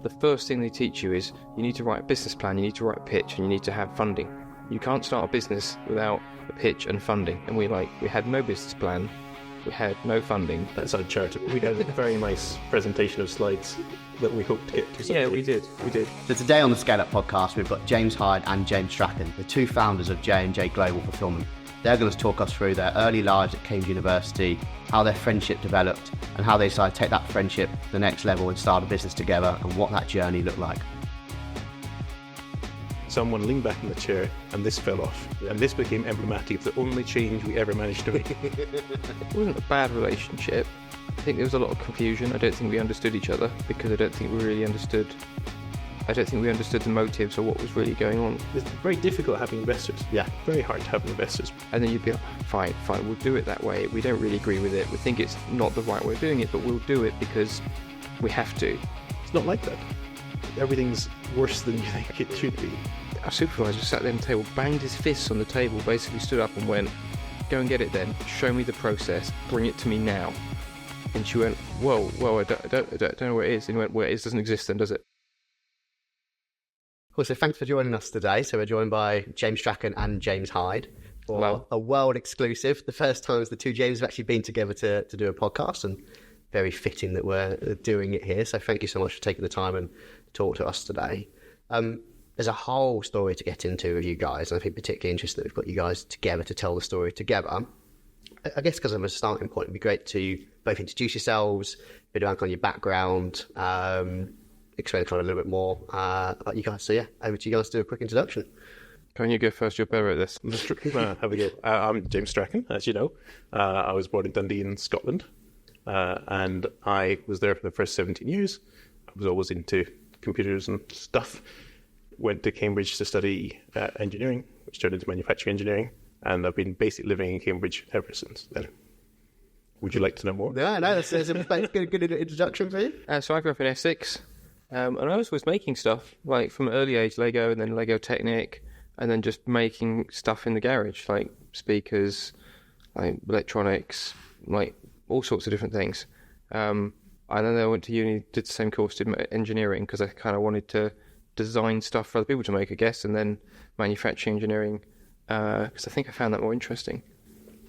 the first thing they teach you is you need to write a business plan, you need to write a pitch, and you need to have funding. You can't start a business without a pitch and funding. And we had no business plan, we had no funding. That's uncharitable. We had a very nice presentation of slides that we hoped to get to. Yeah, we did. So today on the Scale Up podcast, we've got James Hyde and James Strachan, the two founders of J&J Global Fulfilment. They're going to talk us through their early lives at Cambridge University, how their friendship developed, and how they decided to take that friendship to the next level and start a business together, and what that journey looked like. Someone leaned back in the chair and this fell off. And this became emblematic of the only change we ever managed to make. It wasn't a bad relationship. I think there was a lot of confusion. I don't think we understood each other because I don't think we understood the motives or what was really going on. It's very difficult having investors. Yeah. Very hard to have investors. And then you'd be like, fine, we'll do it that way. We don't really agree with it. We think it's not the right way of doing it, but we'll do it because we have to. It's not like that. Everything's worse than you think it should be. Our supervisor sat there on the table, banged his fists on the table, basically stood up and went, go and get it then, show me the process, bring it to me now. And she went, whoa, I don't know where it is. And he went, well, it doesn't exist then, does it? Cool, so thanks for joining us today. So we're joined by James Strachan and James Hyde for Hello. A world exclusive. The first time the two James have actually been together to do a podcast, and very fitting that we're doing it here. So thank you so much for taking the time and talk to us today. There's a whole story to get into with you guys, and I think particularly interested that we've got you guys together to tell the story together. I guess because of a starting point, it'd be great to both introduce yourselves, a bit about kind of your background, explain kind of a little bit more about you guys. So yeah, over to you guys to do a quick introduction. Can you go first? You're better at this. Have a go. I'm James Strachan, as you know. I was born in Dundee in Scotland, and I was there for the first 17 years. I was always into computers and stuff. Went to Cambridge to study engineering, which turned into manufacturing engineering, and I've been basically living in Cambridge ever since then. Would you like to know more? Yeah, no, that's a good introduction for you. So I grew up in Essex, and I was making stuff, like from an early age, Lego, and then Lego Technic, and then just making stuff in the garage, like speakers, like electronics, like all sorts of different things. And then I went to uni, did the same course, did engineering, because I kind of wanted to design stuff for other people to make, I guess, and then manufacturing engineering, because I think I found that more interesting.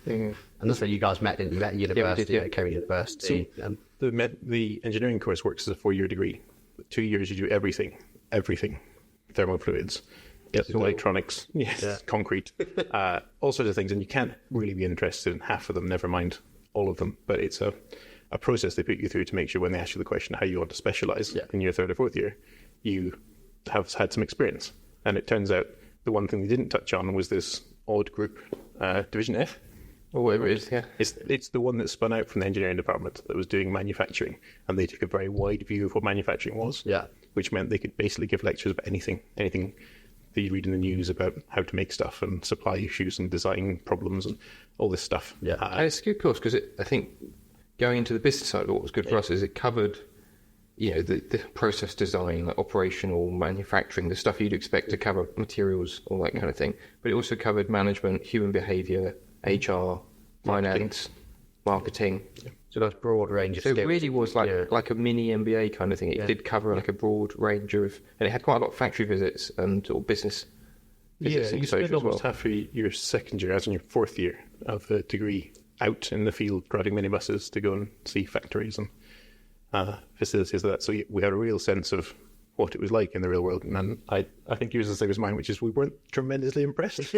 And that's where you guys met, didn't you? Met at university, at Cambridge University. So the engineering course works as a 4-year degree. 2 years you do everything, thermofluids, electronics, concrete, all sorts of things, and you can't really be interested in half of them, never mind all of them. But it's a process they put you through to make sure when they ask you the question how you want to specialise in your 3rd or 4th year, you have had some experience. And it turns out the one thing they didn't touch on was this odd group, Division F. Or whatever it is, yeah. It's the one that spun out from the engineering department that was doing manufacturing, and they took a very wide view of what manufacturing was, which meant they could basically give lectures about anything that you read in the news about how to make stuff and supply issues and design problems and all this stuff. Yeah, and it's a good course because I think going into the business side, what was good for us is it covered, the process design, like operational manufacturing, the stuff you'd expect to cover, materials, all that kind of thing. But it also covered management, human behaviour, HR, finance, marketing. Yeah. So that's a broad range of skills. It really was like a mini MBA kind of thing. It did cover like a broad range of, and it had quite a lot of factory visits and or business visits. You spent almost half of your second year, as in your 4th year of the degree, out in the field driving minibuses to go and see factories and facilities like that. So we had a real sense of what it was like in the real world. And I think yours is the same as mine, which is we weren't tremendously impressed.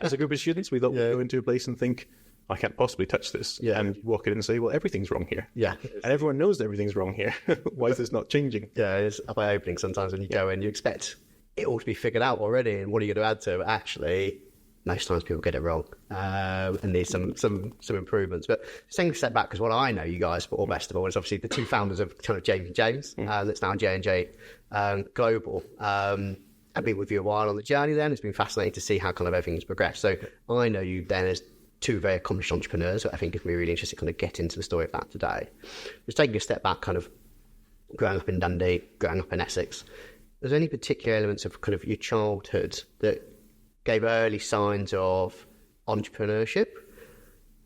As a group of students, we thought we'd go into a place and think, I can't possibly touch this. And you walk in and say, well, everything's wrong here. Yeah. And everyone knows that everything's wrong here. Why is this not changing? Yeah, it's eye-opening sometimes when you go in. You expect it all to be figured out already, and what are you going to add to it? But actually, most times people get it wrong and need some improvements. But taking a step back, because what I know you guys for, best of all, is obviously the two founders of kind of J&J, that's now J&J Global. I've been with you a while on the journey then. It's been fascinating to see how kind of everything's progressed. So I know you then as two very accomplished entrepreneurs, so I think it's going to be really interesting to kind of get into the story of that today. Just taking a step back, kind of growing up in Dundee, growing up in Essex, was there any particular elements of kind of your childhood that gave early signs of entrepreneurship?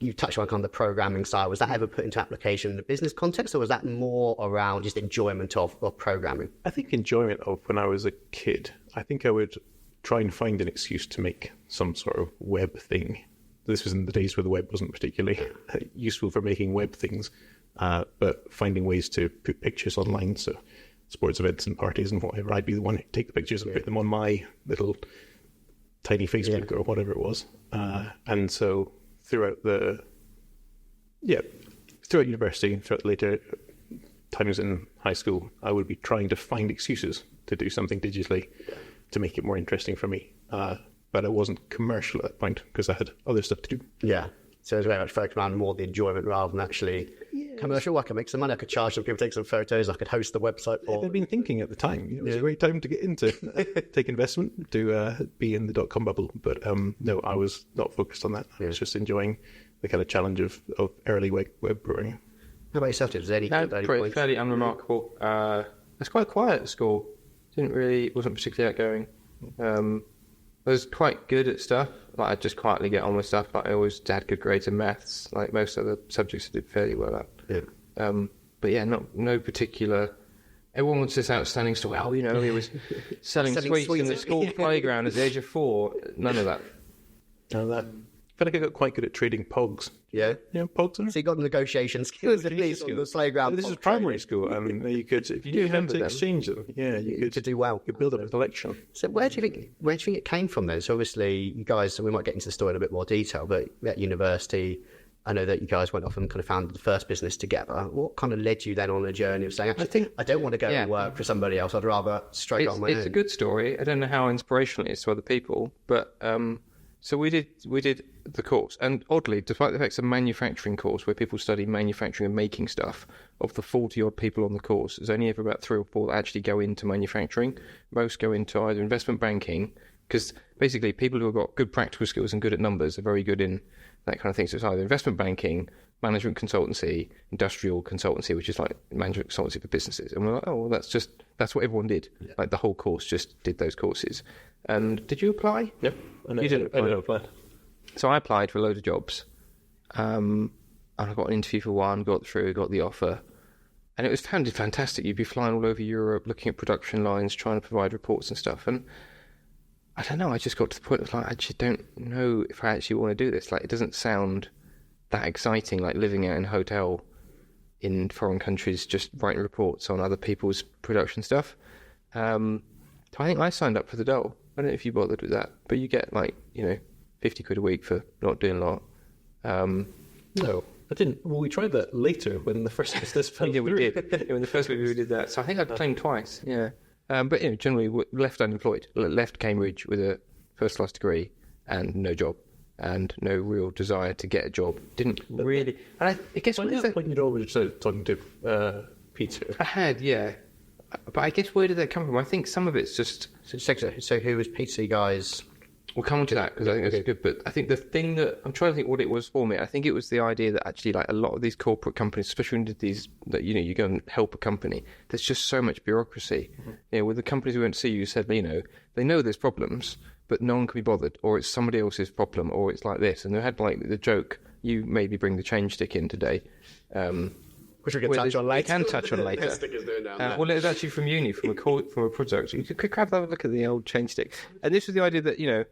you touched on kind of the programming side. Was that ever put into application in a business context, or was that more around just enjoyment of programming? I think enjoyment of when I was a kid. I think I would try and find an excuse to make some sort of web thing. This was in the days where the web wasn't particularly useful for making web things, but finding ways to put pictures online, so sports events and parties and whatever, I'd be the one who'd take the pictures and put them on my little tiny Facebook or whatever it was. And so throughout university, throughout later times in high school, I would be trying to find excuses to do something digitally to make it more interesting for me. But I wasn't commercial at that point because I had other stuff to do. Yeah. So it was very much focused around more the enjoyment rather than actually commercial. I could make some money. I could charge some people to take some photos. I could host the website for. They'd been thinking at the time. It was a great time to get into take investment to be in the .com bubble. But no, I was not focused on that. I was just enjoying the kind of challenge of early web brewing. How about yourself, Tim? Fairly unremarkable. It's quite quiet at school. Wasn't particularly outgoing. I was quite good at stuff. Like I'd just quietly get on with stuff. Like I always had good grades in maths. Like most other subjects, I did fairly well at. Yeah. But yeah, no particular. Everyone wants this outstanding story. Oh, he was selling sweets in the school playground at the age of 4. None of that. None of that. I feel like I got quite good at trading pogs. Yeah? Yeah, pogs. So you got negotiation skills at least on the playground. This is primary school. I mean, you could, if you knew how to exchange them, you could do well. You could build up a collection. So where do you think it came from then? So obviously you guys, we might get into the story in a bit more detail, but at university, I know that you guys went off and kind of founded the first business together. What kind of led you then on a journey of saying, I don't want to go and work for somebody else. I'd rather straight on my own. It's a good story. I don't know how inspirational it is to other people, but so we did the course, and oddly, despite the fact it's a manufacturing course where people study manufacturing and making stuff, of the 40 odd people on the course, there's only ever about 3 or 4 that actually go into manufacturing. Most go into either investment banking, because basically people who have got good practical skills and good at numbers are very good in that kind of thing. So it's either investment banking, management consultancy, industrial consultancy, which is like management consultancy for businesses. And we're like, oh, well, that's what everyone did. Yeah. Like the whole course just did those courses. And did you apply? No. You didn't apply? I didn't apply. So I applied for a load of jobs. And I got an interview for one, got the offer. And it was fantastic. You'd be flying all over Europe, looking at production lines, trying to provide reports and stuff. And I don't know, I just got to the point of like, I actually don't know if I actually want to do this. Like, it doesn't sound that exciting, like living out in a hotel in foreign countries, just writing reports on other people's production stuff. So I think I signed up for the dole. I don't know if you bothered with that, but you get like, 50 quid a week for not doing a lot. No, I didn't. Well, we tried that later when the first business fell through. We did. When the first week we did that. So I think I'd claimed twice, yeah. But generally left unemployed, left Cambridge with a first-class degree and no job and no real desire to get a job. Didn't really. And I guess when you'd always talking to Peter. I had, yeah. But I guess where did that come from? I think some of it's just. So who was Peter, guys? We'll come on to that because I think that's good. But I think the thing that I'm trying to think what it was for me. I think it was the idea that actually, like a lot of these corporate companies, especially when these that you go and help a company, there's just so much bureaucracy. Mm-hmm. With the companies we went to see, you said they know there's problems, but no one can be bothered, or it's somebody else's problem, or it's like this. And they had like the joke, you maybe bring the change stick in today. Which we can touch on later. We can touch on later. Well, it's actually from uni, from a project. You could have a look at the old change stick. And this was the idea that,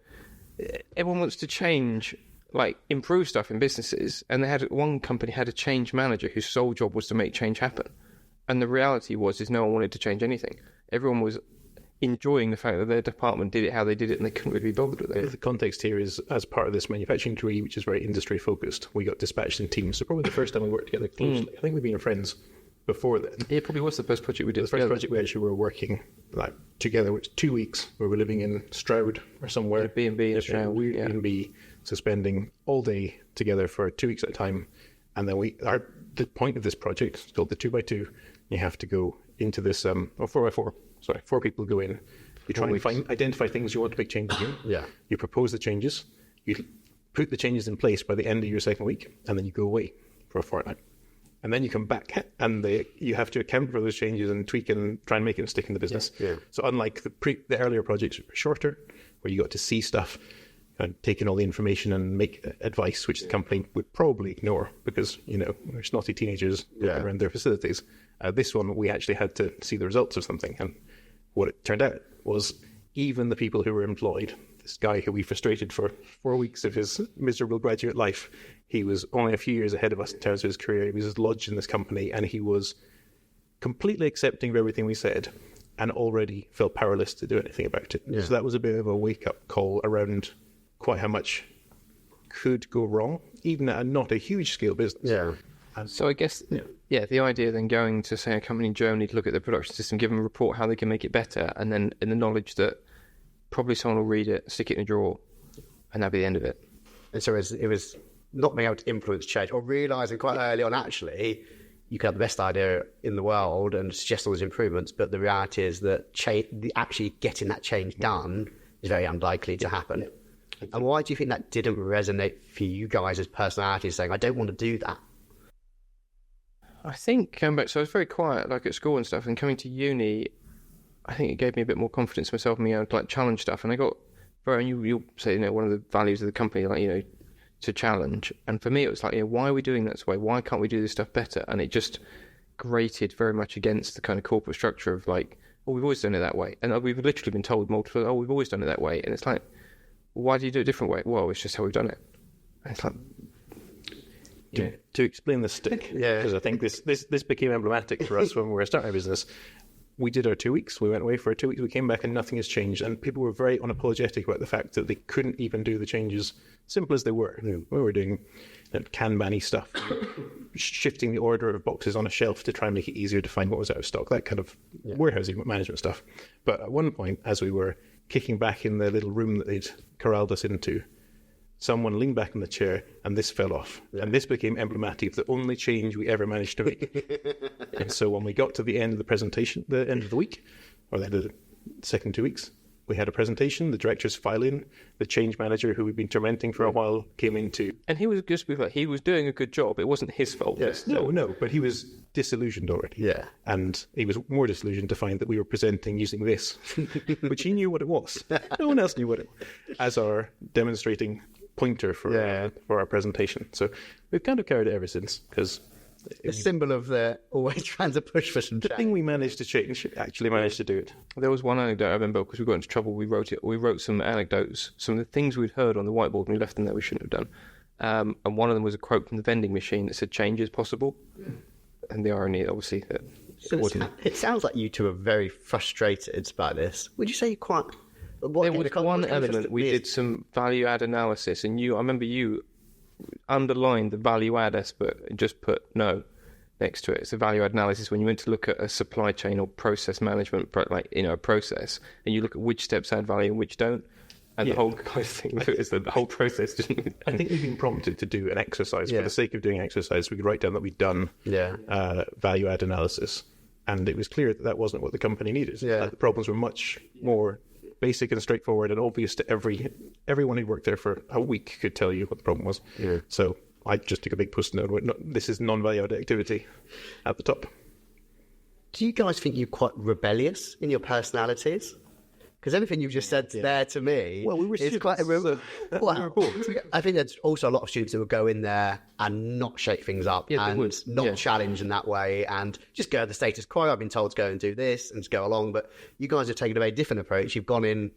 everyone wants to change, like improve stuff in businesses. And one company had a change manager whose sole job was to make change happen. And the reality is no one wanted to change anything. Everyone was enjoying the fact that their department did it how they did it, and they couldn't really be bothered with it. The context here is, as part of this manufacturing degree, which is very industry focused, we got dispatched in teams. So probably the first time we worked together closely. I think we've been friends before then. Yeah, it probably was the first project we did. The first project we actually were working together was 2 weeks. We were living in Stroud or somewhere. B&B in Stroud. B&B, so spending all day together for 2 weeks at a time. And then the point of this project is called the 2x2. You have to go into this, 4x4. Sorry, 4 people go in. You try and identify things you want to make changes in. Yeah. You propose the changes. You put the changes in place by the end of your second week, and then you go away for a fortnight. And then you come back, and you have to account for those changes and tweak and try and make it stick in the business. Yeah. So unlike the earlier projects, which were shorter, where you got to see stuff, and taking all the information and make advice, which the company would probably ignore because, they're snotty teenagers around their facilities. This one, we actually had to see the results of something. And what it turned out was even the people who were employed, this guy who we frustrated for 4 weeks of his miserable graduate life, he was only a few years ahead of us in terms of his career. He was lodged in this company and he was completely accepting of everything we said and already felt powerless to do anything about it. Yeah. So that was a bit of a wake-up call around quite how much could go wrong, even at not a huge scale business. Yeah. And so I guess, the idea then going to, say, a company in Germany to look at the production system, give them a report how they can make it better, and then in the knowledge that probably someone will read it, stick it in a drawer, and that'll be the end of it. And so it was not being able to influence change or realising quite early on, actually, you could have the best idea in the world and suggest all those improvements, but the reality is that actually getting that change done is very unlikely to happen. Yeah. And why do you think that didn't resonate for you guys as personalities, saying, I don't want to do that? I think coming back, so I was very quiet, like at school and stuff, and coming to uni, I think it gave me a bit more confidence in myself and me able to like challenge stuff. And I got very, you'll say, one of the values of the company, like, to challenge. And for me, it was like, why are we doing that this way? Why can't we do this stuff better? And it just grated very much against the kind of corporate structure of like, we've always done it that way. And we've literally been told multiple, we've always done it that way. And it's like, why do you do it a different way? Well, it's just how we've done it. And it's like... To explain the stick, because I think this became emblematic for us when we were starting a business. We did our 2 weeks. We went away for 2 weeks. We came back and nothing has changed. And people were very unapologetic about the fact that they couldn't even do the changes, simple as they were. We were doing Kanban-y stuff, shifting the order of boxes on a shelf to try and make it easier to find what was out of stock, that kind of warehousing management stuff. But at one point, as we were kicking back in the little room that they'd corralled us into, someone leaned back in the chair and this fell off. Yeah. And this became emblematic of the only change we ever managed to make. And so when we got to the end of the presentation, the end of the week, or the end of the second 2 weeks, we had a presentation, the directors file in, the change manager who we'd been tormenting for a while came in too. And he was he was doing a good job. It wasn't his fault. Yes. No, but he was disillusioned already. Yeah. And he was more disillusioned to find that we were presenting using this, which he knew what it was. No one else knew what it was, as our demonstrating pointer for our presentation. So we've kind of carried it ever since, because a symbol of the always trying to push for some change. The thing we managed to change, actually managed to do it. There was one anecdote I remember, because we got into trouble. We wrote some anecdotes, some of the things we'd heard on the whiteboard, and we left them there we shouldn't have done. And one of them was a quote from the vending machine that said change is possible. And the irony, obviously, that it sounds like you two are very frustrated by this. Would you say you're quite... There was one element, we did some value add analysis, and I remember you underlined the value add aspect and just put no next to it. It's a value add analysis when you went to look at a supply chain or process management, like, a process, and you look at which steps add value and which don't. And the whole kind of thing is that the whole process didn't... I think we've been prompted to do an exercise. For the sake of doing exercise, we could write down that we'd done value add analysis. And it was clear that that wasn't what the company needed. Yeah. The problems were much more basic and straightforward and obvious to everyone who'd worked there for a week could tell you what the problem was. Yeah. So I just took a big post note. This is non-value add activity at the top. Do you guys think you're quite rebellious in your personalities? Because everything you've just said there to me is quite I think there's also a lot of students who will go in there and not shake things up and not challenge in that way and just go the status quo. I've been told to go and do this and just go along. But you guys have taken a very different approach. You've gone in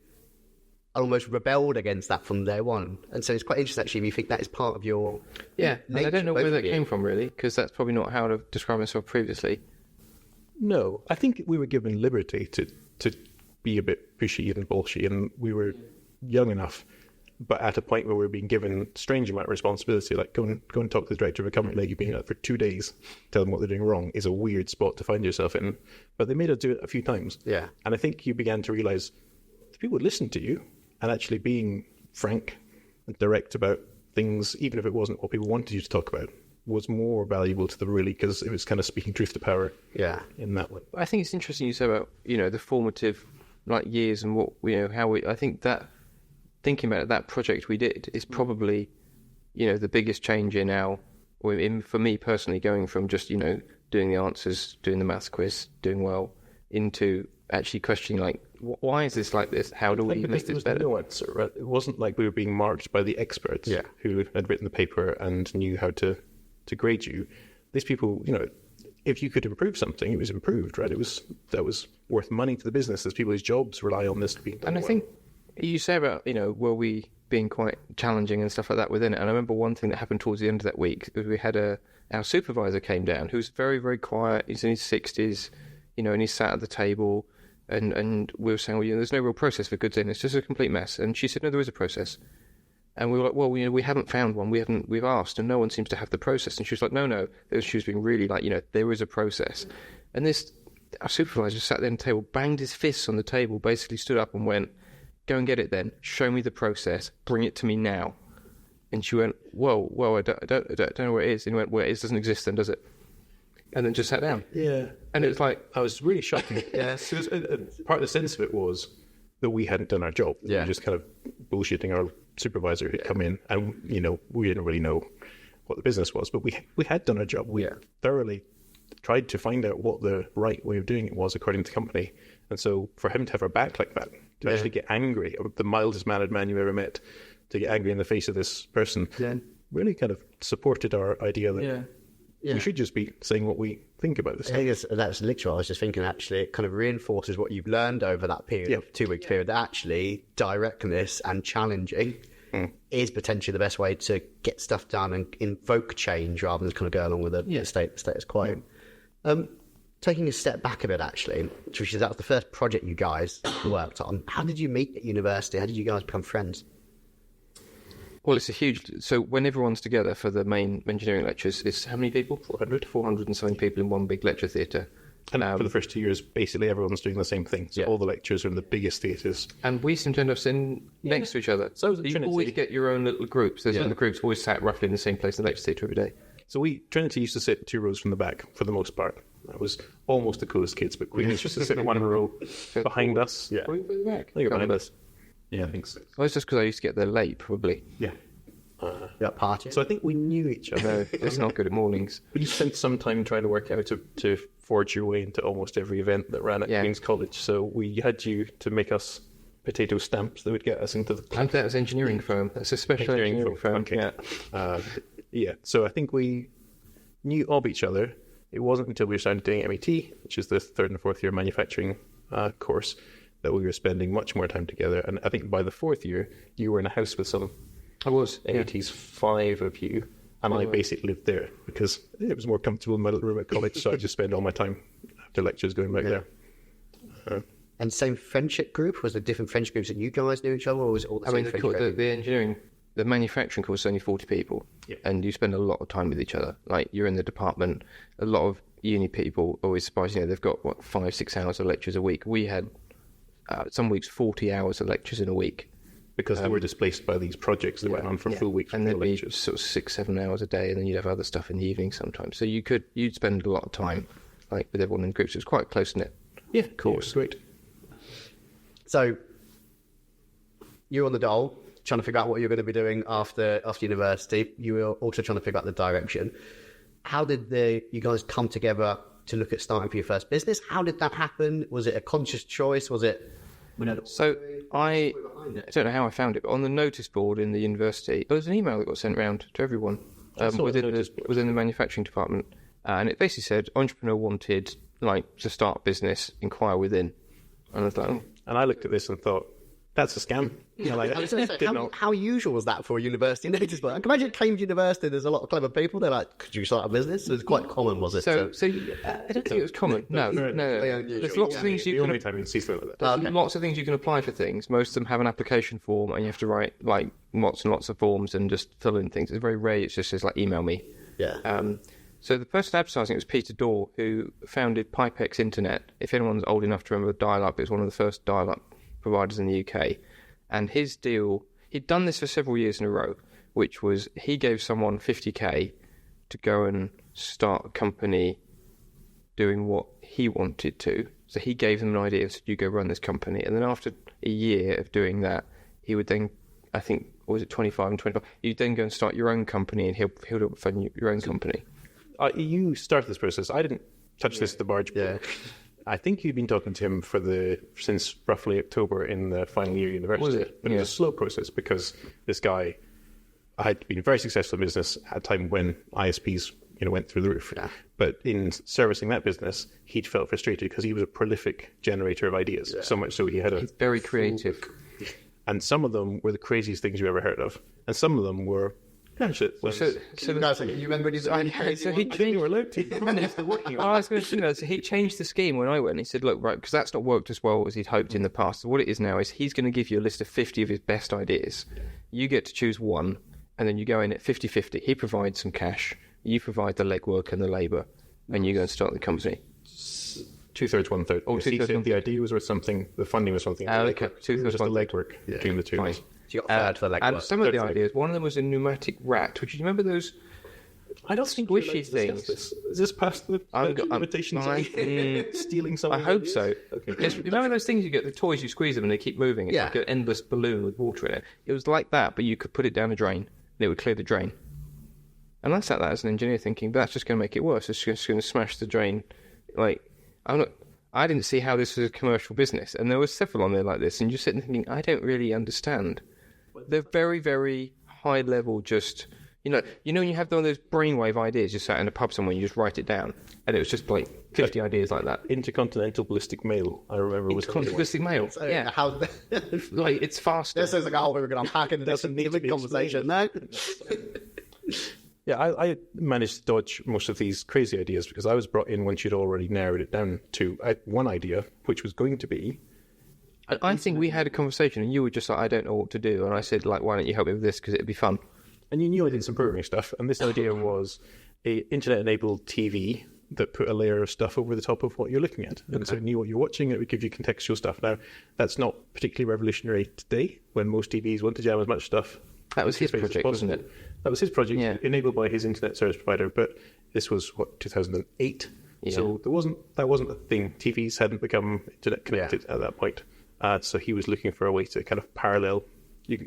almost rebelled against that from day one. And so it's quite interesting, actually, if you think that is part of your nature. I don't know where that came from, really, because that's probably not how I've described myself previously. No, I think we were given liberty to be a bit pushy and bullshit, and we were young enough, but at a point where we were being given a strange amount of responsibility, like go and talk to the director of a company like you've been at for 2 days, tell them what they're doing wrong, is a weird spot to find yourself in. But they made us do it a few times. Yeah. And I think you began to realise the people would listen to you, and actually being frank and direct about things, even if it wasn't what people wanted you to talk about, was more valuable to them, really, because it was kind of speaking truth to power in that way. I think it's interesting you say about, the formative years and what I think that thinking about that project we did is probably the biggest change for me personally, going from just doing the answers, doing the maths quiz, doing well, into actually questioning why is this like this? How do we make Because there this was better? no answer, right? It wasn't like we were being marked by the experts who had written the paper and knew how to grade you. These people, if you could improve something, it was improved, right? That was worth money to the business. There's people whose jobs rely on this being done. And I think you say about, were we being quite challenging and stuff like that within it. And I remember one thing that happened towards the end of that week was we had our supervisor came down, who's very, very quiet. He's in his 60s, and he sat at the table and we were saying, well, there's no real process for goods in. It's just a complete mess. And she said, no, there is a process. And we were like, well, we haven't found one. We've asked, and no one seems to have the process. And she was like, no. She was being really like, there is a process. And our supervisor sat there at the table, banged his fists on the table, basically stood up and went, go and get it then. Show me the process. Bring it to me now. And she went, whoa, I don't know where it is. And he went, well, it doesn't exist then, does it? And then just sat down. Yeah. And it was like, I was really shocked. Yes. Part of the sense of it was that we hadn't done our job. Yeah. We were just kind of bullshitting our supervisor who'd come in, and we didn't really know what the business was, but we had done our job. We thoroughly tried to find out what the right way of doing it was according to the company. And so for him to have our back like that, to actually get angry, the mildest mannered man you ever met, to get angry in the face of this person, really kind of supported our idea that we should just be saying what we think about this. I think that's literally what I was just thinking. Actually, it kind of reinforces what you've learned over that period of 2 weeks period. That actually directness and challenging is potentially the best way to get stuff done and invoke change rather than kind of go along with the status quo. Taking a step back a bit, actually, Tricia, that was the first project you guys worked on. How did you meet at university? How did you guys become friends? Well, it's so when everyone's together for the main engineering lectures, it's how many people? 400 and something people in one big lecture theatre. And for the first 2 years, basically everyone's doing the same thing. So all the lectures are in the biggest theatres. And we seem to end up sitting next to each other. So you always get your own little groups. There's little groups always sat roughly in the same place in the lecture theatre every day. So Trinity used to sit 2 rows from the back for the most part. That was almost the coolest kids, but Queen's used to sit in 1 row behind us. Yeah. Probably further back. I think behind us. Yeah, I think so. Well, it's just because I used to get there late, probably. Yeah. Party. So I think we knew each other. No, it's not good at mornings. But you spent some time trying to work out to forge your way into almost every event that ran at Queen's College. So we had you to make us potato stamps that would get us into the club. And that was engineering firm. That's a special engineering firm. Okay. Yeah. So I think we knew of each other. It wasn't until we started doing MET, which is the 3rd and 4th year manufacturing course, that we were spending much more time together. And I think by the 4th year, you were in a house with some. I was. MET's 5 of you. And I basically lived there because it was more comfortable in my little room at college. So I just spend all my time after lectures going back there. And same friendship group? Was there different friendship groups that you guys knew each other, or was it all the same friendship group? The engineering, the manufacturing course is only 40 people, and you spend a lot of time with each other. Like, you're in the department, a lot of uni people always surprised, they've got, 5-6 hours of lectures a week. We had, some weeks, 40 hours of lectures in a week. Because they were displaced by these projects that went on for full weeks. And then be sort of 6-7 hours a day, and then you'd have other stuff in the evening sometimes. So you'd spend a lot of time with everyone in groups. It was quite close knit. Yeah, of course. Great. So you're on the dole, trying to figure out what you're going to be doing after university. You were also trying to figure out the direction. How did you guys come together to look at starting for your first business? How did that happen? Was it a conscious choice? Was it? So I don't know how I found it, but on the notice board in the university, there was an email that got sent around to everyone within the manufacturing department, and it basically said entrepreneur wanted, to start business, inquire within. And I was like, oh. And I looked at this and thought, that's a scam. How usual was that for a university notice board? I can imagine at Cambridge University, there's a lot of clever people. They're like, could you start a business? It was quite common, was it? So I don't think it was common. No. There's lots of things you can. The only time you see something like that. There's lots of things you can apply for things. Most of them have an application form, and you have to write lots and lots of forms and just fill in things. It's very rare. It just says email me. Yeah. So the person advertising it was Peter Dorr, who founded Pipex Internet. If anyone's old enough to remember dial-up, it was one of the first dial-up providers in the UK. And his deal, he'd done this for several years in a row, which was he gave someone 50k to go and start a company doing what he wanted to. So he gave them an idea, said, you go run this company. And then after a year of doing that, he would then, I think, or was it 25 and 25? You'd then go and start your own company, and he'll do it for your own company. You started this process. I didn't touch this at the barge. Yeah. I think you'd been talking to him since roughly October in the final year of university. Was it? But it was a slow process because this guy had been very successful in business at a time when ISPs went through the roof. Yeah. But in servicing that business, he'd felt frustrated because he was a prolific generator of ideas. So much so he had He's very creative. and some of them were the craziest things you ever heard of. And some of them were gadgets. So You remember when so he changed. Were allowed to. I was going to say that. So he changed the scheme when I went. He said, "Look, right, because that's not worked as well as he'd hoped in the past. So what it is now is he's going to give you a list of 50 of his best ideas. You get to choose one, and then you go in at 50-50. He provides some cash, you provide the legwork and the labour, and you go and start the company." 2/3, 1/3. Oh, Because he 2/3, said the idea was worth something, the funding was something. Okay, 2/3, just the 1/3. legwork between the two. Fine. So you got third for the leg And work. some of the Third. ideas, one of them was a pneumatic rat, which you remember those I don't think squishy we'd like to discuss things. this. Is this past the limitations of stealing I someone's hope ideas? so. Okay. Yes, remember those things you get, the toys you squeeze them and they keep moving? It's Yeah. like an endless balloon with water in it. It was like that, but you could put it down a drain and it would clear the drain. And I sat there as an engineer thinking, that's just going to make it worse. It's just going to smash the drain. I didn't see how this was a commercial business. And there were several on there like this. And you're sitting thinking, I don't really understand. They're very, very high level, just... when you have one of those brainwave ideas, you sat in a pub somewhere and you just write it down. And it was just like 50 ideas like that. Intercontinental ballistic mail, I remember. Was Ballistic mail. Yeah. How, Like, it's faster. this is like, oh, we were going to unpack into this Doesn't need to be conversation. No. Yeah, I managed to dodge most of these crazy ideas because I was brought in once you'd already narrowed it down to one idea, which was going to be... I think we had a conversation and you were just like, I don't know what to do. And I said, like, why don't you help me with this because it'd be fun. And you knew I did some programming stuff, and this idea was a internet-enabled TV that put a layer of stuff over the top of what you're looking at. And so it knew what you're watching, it would give you contextual stuff. Now, that's not particularly revolutionary today, when most TVs want to jam as much stuff. That was his space as project, possible. wasn't it? That was his project, Yeah. enabled by his internet service provider, but this was, 2008? Yeah. So that wasn't a thing. TVs hadn't become internet connected at that point. So he was looking for a way to kind of parallel,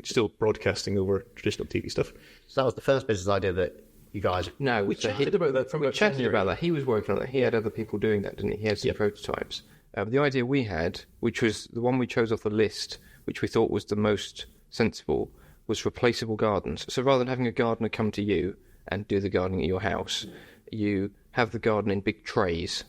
still broadcasting over traditional TV stuff. So that was the first business idea that you guys... No, We chatted about that from we about chatted January. about that. He was working on that. He had other people doing that, didn't he? He had some prototypes. The idea we had, which was the one we chose off the list, which we thought was the most sensible, was replaceable gardens. So rather than having a gardener come to you and do the gardening at your house, you have the garden in big trays,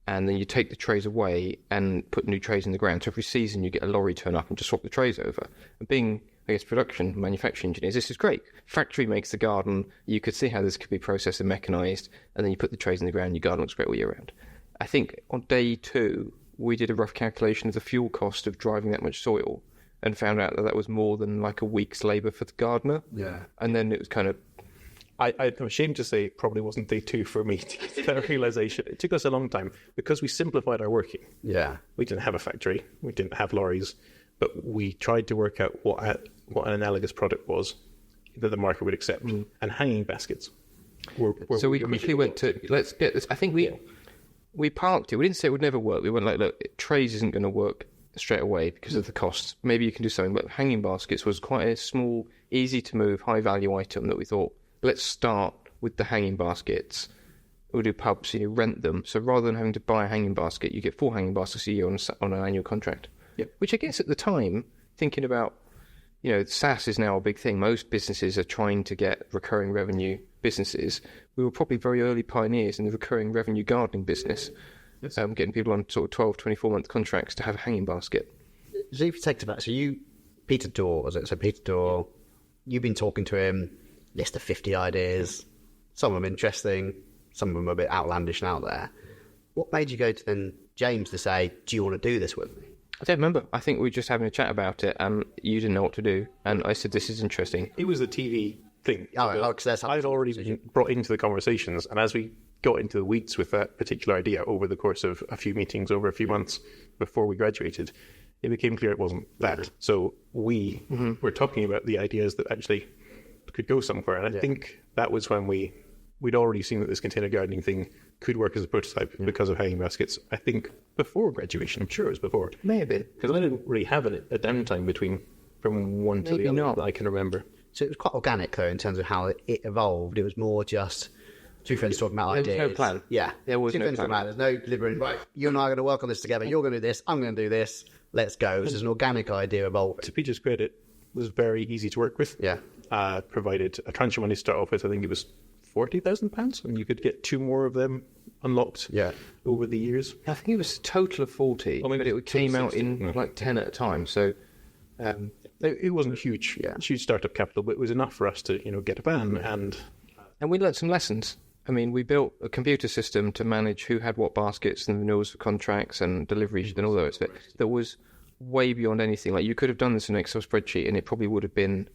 and then you take the trays away and put new trays in the ground. So every season you get a lorry turn up and just swap the trays over. And being, I guess, manufacturing engineers, this is great. Factory makes the garden. You could see how this could be processed and mechanised, and then you put the trays in the ground, your garden looks great all year round. I think on day 2, we did a rough calculation of the fuel cost of driving that much soil and found out that that was more than like a week's labour for the gardener. Yeah. And then it was kind of... I'm ashamed to say it probably wasn't day 2 for me to get to that realization. It took us a long time because we simplified our working. Yeah. We didn't have a factory. We didn't have lorries. But we tried to work out what an analogous product was that the market would accept. And hanging baskets. So we quickly went to, let's get this. I think we parked it. We didn't say it would never work. We went like, look, trays isn't going to work straight away because of the costs. Maybe you can do something. But hanging baskets was quite a small, easy to move, high value item that we thought, let's start with the hanging baskets. We'll do pubs, rent them. So rather than having to buy a hanging basket, you get 4 hanging baskets a year on an annual contract. Yep. Which I guess at the time, thinking about, SaaS is now a big thing. Most businesses are trying to get recurring revenue businesses. We were probably very early pioneers in the recurring revenue gardening business, getting people on sort of 12, 24-month contracts to have a hanging basket. So if you take to that, Peter Dorr, was it? So Peter Dorr, you've been talking to him, list of 50 ideas, some of them interesting, some of them a bit outlandish and out there. What made you go to then James to say, do you want to do this with me? I don't remember. I think we were just having a chat about it and you didn't know what to do. And I said, this is interesting. It was the TV thing. Because that's I'd already been brought into the conversations, and as we got into the weeds with that particular idea over the course of a few meetings over a few months before we graduated, it became clear it wasn't that. So we were talking about the ideas that actually could go somewhere, and I think that was when we'd already seen that this container gardening thing could work as a prototype because of hanging baskets. I think before graduation, I'm sure it was before. Maybe. Because I didn't really have a downtime from one to the other that I can remember. So it was quite organic, though, in terms of how it evolved. It was more just, Two friends talking about There was ideas. no plan. Yeah. There was Two no friends plan. talking about it. There's no deliberate, right, you and I are going to work on this together. You're going to do this. I'm going to do this. Let's go. It was just an organic idea evolving. To Peter's credit, it was very easy to work with. Yeah. Provided a tranche of money to start off with. I think it was £40,000, and you could get 2 more of them unlocked over the years. I think it was a total of 40, maybe but it came out 60, in like 10 at a time. So It wasn't huge startup capital, but it was enough for us to, get a van and we learnt some lessons. I mean, we built a computer system to manage who had what baskets and renewals for contracts and deliveries and all those. That was way beyond anything. Like, you could have done this in an Excel spreadsheet and it probably would have been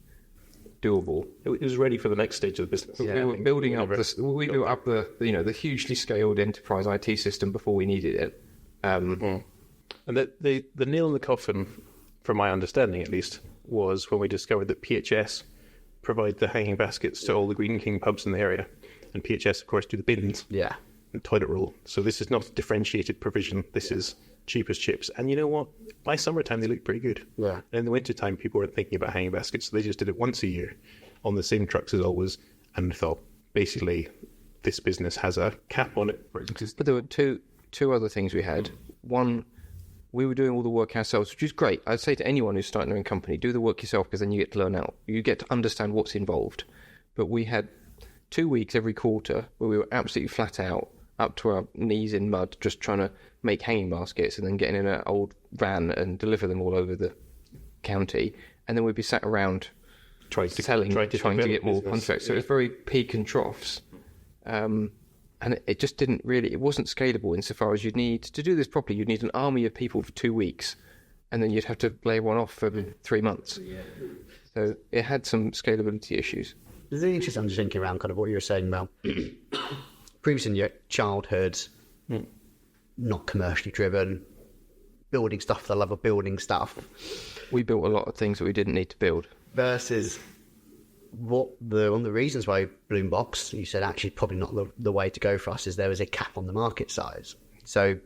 doable. It was ready for the next stage of the business. We were building up we built up the hugely scaled enterprise IT system before we needed it. And the nail in the coffin, from my understanding at least, was when we discovered that PHS provide the hanging baskets to all the Green King pubs in the area. And PHS, of course, do the bins and toilet roll. So this is not differentiated provision. This is cheap as chips. And you know what? By summertime, they look pretty good. Yeah. And in the wintertime, people weren't thinking about hanging baskets. So they just did it once a year on the same trucks as always, and thought, basically, this business has a cap on it. But there were two other things we had. One, we were doing all the work ourselves, which is great. I'd say to anyone who's starting their own company, do the work yourself, because then you get to learn out. You get to understand what's involved. But we had 2 weeks every quarter where we were absolutely flat out, up to our knees in mud, just trying to make hanging baskets and then getting in an old van and deliver them all over the county. And then we'd be sat around trying to get more contracts. So it was very peak and troughs. And it just it wasn't scalable insofar as you'd need, to do this properly, you'd need an army of people for 2 weeks, and then you'd have to lay one off for 3 months. So it had some scalability issues. It's really interesting. I'm just thinking around kind of what you were saying about previously in your childhood, not commercially driven, building stuff for the love of building stuff. We built a lot of things that we didn't need to build. Versus one of the reasons why Bloombox, you said actually probably not the way to go for us, is there was a cap on the market size. So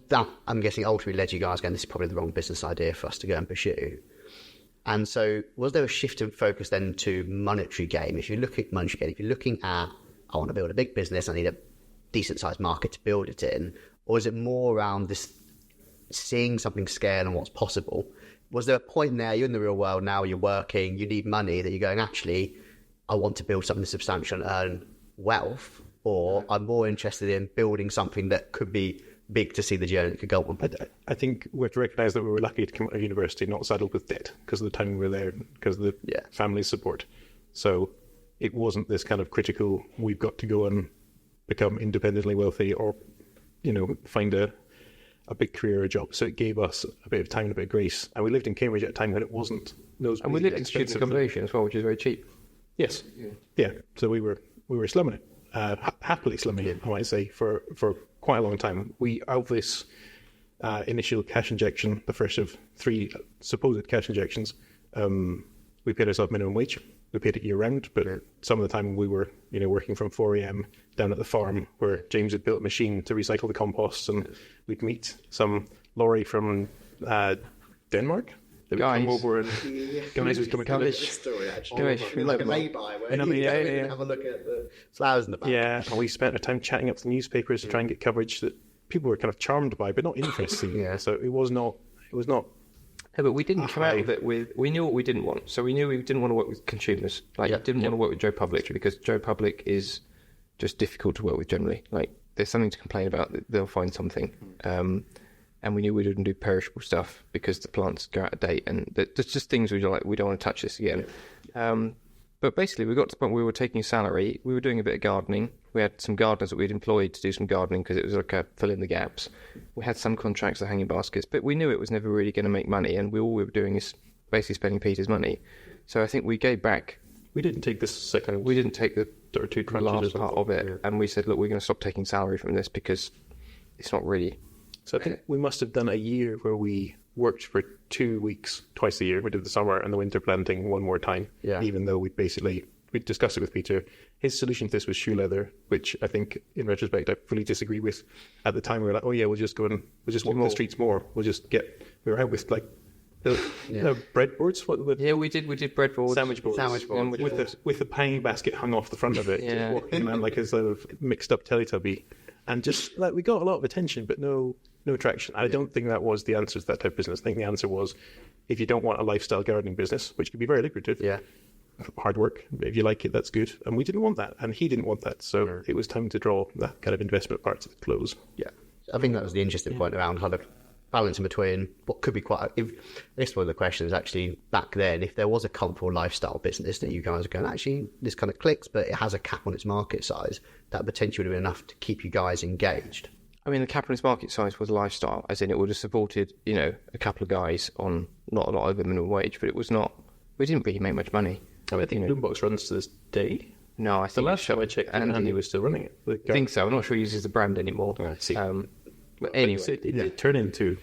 that, I'm guessing, ultimately led you guys going, this is probably the wrong business idea for us to go and pursue. And so was there a shift in focus then to monetary gain? If you look at monetary gain, if you're looking at, I want to build a big business, I need a decent sized market to build it in, or is it more around this seeing something scale and what's possible? Was there a point there, you're in the real world now, you're working, you need money, that you're going, actually, I want to build something substantial and earn wealth, or I'm more interested in building something that could be big to see the journey that could go on? I think we have to recognise that we were lucky to come out of university not saddled with debt because of the time we were there, because of the family support. So it wasn't this kind of critical, we've got to go and become independently wealthy or, find a big career or job. So it gave us a bit of time and a bit of grace. And we lived in Cambridge at a time when it wasn't nosebleed And we lived in student expensive. accommodation as well, which is very cheap. Yes. Yeah. So we were slumming it, happily slumming it, I might say, for quite a long time. We, out of this initial cash injection, the first of 3 supposed cash injections, we paid ourselves minimum wage. We paid it year round, but some of the time we were, working from 4 a.m. down at the farm where James had built a machine to recycle the compost, and we'd meet some lorry from Denmark. They would come over and guys would come and college. Story, actually. Guys, Like a lay-by where you have a look at the flowers in the back. Yeah, and we spent our time chatting up the newspapers to try and get coverage that people were kind of charmed by, but not interested. So it was not. Yeah, but we didn't come out of it with... We knew what we didn't want. So we knew we didn't want to work with consumers. Didn't want to work with Joe Public, because Joe Public is just difficult to work with generally. Like, there's something to complain about, they'll find something. And we knew we didn't do perishable stuff because the plants go out of date. And there's just things where you're like, we don't want to touch this again. But basically, we got to the point where we were taking salary. We were doing a bit of gardening. We had some gardeners that we'd employed to do some gardening because it was like a fill in the gaps. We had some contracts for hanging baskets, but we knew it was never really going to make money, and all we were doing is basically spending Peter's money. So I think we gave back. We didn't take this second. We didn't take the or 2 tranches last part of it, and we said, look, we're going to stop taking salary from this because it's not really. So I think we must have done a year where we worked for 2 weeks twice a year. We did the summer and the winter planting one more time, even though we discussed it with Peter. His solution to this was shoe leather, which I think in retrospect I fully disagree with. At the time we were like, oh yeah, we'll just walk the streets more. We were out with like breadboards. Yeah, we did breadboards, sandwich boards, with the pie basket hung off the front of it. Yeah. Walking around like a sort of mixed up Teletubby, and just like we got a lot of attention, but no traction. I don't think that was the answer to that type of business. I think the answer was, if you don't want a lifestyle gardening business, which can be very lucrative, hard work. If you like it, that's good. And we didn't want that, and he didn't want that. So it was time to draw that kind of investment part to the close. Yeah, I think that was the interesting point around kind of balancing between what could be quite. This is one of the questions actually back then. If there was a comfortable lifestyle business that you guys are going, actually this kind of clicks, but it has a cap on its market size, that potentially would have been enough to keep you guys engaged. I mean, the cap on its market size was lifestyle, as in it would have supported, a couple of guys on not a lot over minimum wage, but it was not. We didn't really make much money. I think Bloombox runs to this day. No, I think the last time I checked, Andy was still running it. I think so. I'm not sure he uses the brand anymore. I see. But anyway, it turned into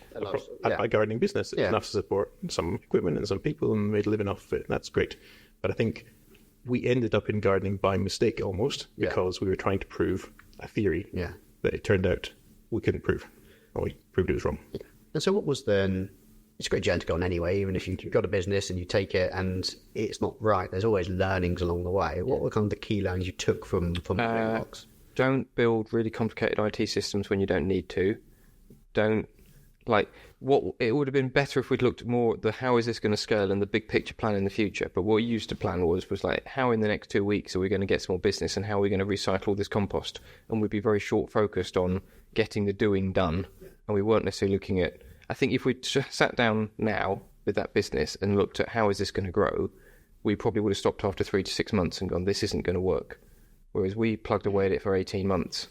a gardening business. It's enough to support some equipment and some people, and made a living off of it. That's great. But I think we ended up in gardening by mistake almost, because we were trying to prove a theory that it turned out we couldn't prove, or we proved it was wrong. And so what was then? It's a great journey to go on anyway, even if you've got a business and you take it and it's not right, there's always learnings along the way. What were kind of the key learnings you took from Bloombox? Don't build really complicated IT systems when you don't need to. It would have been better if we'd looked more at the how is this going to scale and the big picture plan in the future. But what we used to plan was like, how in the next 2 weeks are we going to get some more business, and how are we going to recycle all this compost? And we'd be very short focused on getting the doing done. And we weren't necessarily looking at, I think if we'd sat down now with that business and looked at how is this going to grow, we probably would have stopped after 3 to 6 months and gone, this isn't going to work. Whereas we plugged away at it for 18 months.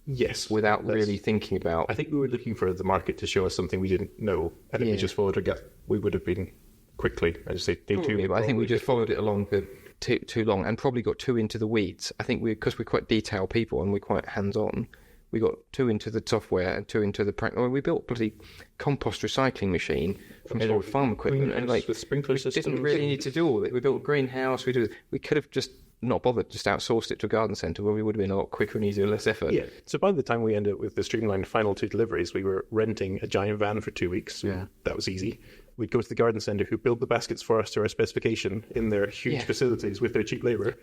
Yes. Without really thinking about... I think we were looking for the market to show us something we didn't know. And if we just followed our gut, we would have been quickly, I just say, but I think we just followed it along for too long and probably got too into the weeds. I think because we're quite detailed people and we're quite hands-on, we got too into the software and too into the practice. We built a bloody compost recycling machine from sort of farm equipment, and with sprinkler systems. Didn't really need to do all of it. We built a greenhouse. We could have just not bothered, just outsourced it to a garden centre where we would have been a lot quicker and easier, less effort. Yeah. So by the time we ended up with the streamlined final 2 deliveries, we were renting a giant van for 2 weeks. Yeah. That was easy. We'd go to the garden centre who built the baskets for us to our specification in their huge facilities with their cheap labour,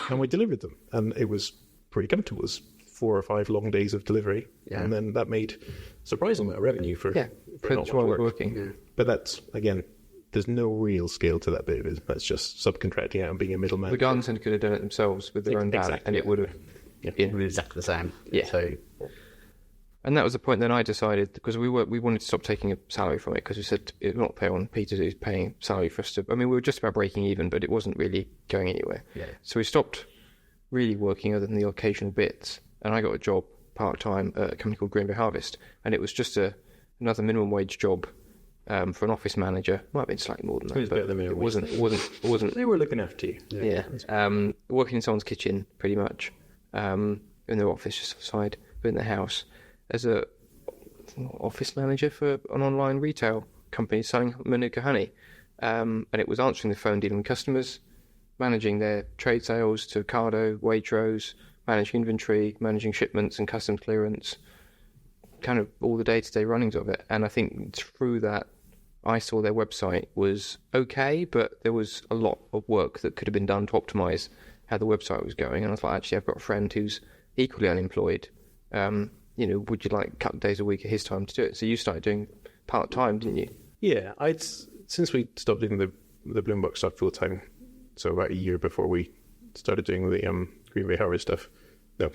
and we delivered them. And it was pretty comfortable. It was 4 or 5 long days of delivery, and then that made surprising amount of revenue for not much work. Working. Yeah. But that's, again, there's no real scale to that bit of it. That's just subcontracting out and being a middleman. The garden centre could have done it themselves with their own van, and it would have been exactly the same. Yeah. So, and that was the point. Then I decided, because we wanted to stop taking a salary from it, because we said it's not pay on Peter who's paying salary for us to. I mean, we were just about breaking even, but it wasn't really going anywhere. Yeah. So we stopped really working other than the occasional bits. And I got a job part-time at a company called Green Bay Harvest, and it was just another minimum wage job for an office manager. Might have been slightly more than that. It wasn't. They were looking after you. Yeah. Working in someone's kitchen, pretty much, in their office just outside, but in the house, as a office manager for an online retail company selling Manuka honey, and it was answering the phone, dealing with customers, managing their trade sales to Ocado, Waitrose, managing inventory, managing shipments and customs clearance, kind of all the day-to-day runnings of it. And I think through that, I saw their website was okay, but there was a lot of work that could have been done to optimise how the website was going. And I was like, actually, I've got a friend who's equally unemployed. Would you like a couple of days a week of his time to do it? So you started doing part-time, didn't you? Yeah, since we stopped doing the Bloombox stuff full-time, so about a year before we started doing the Green Bay Harvest stuff. No,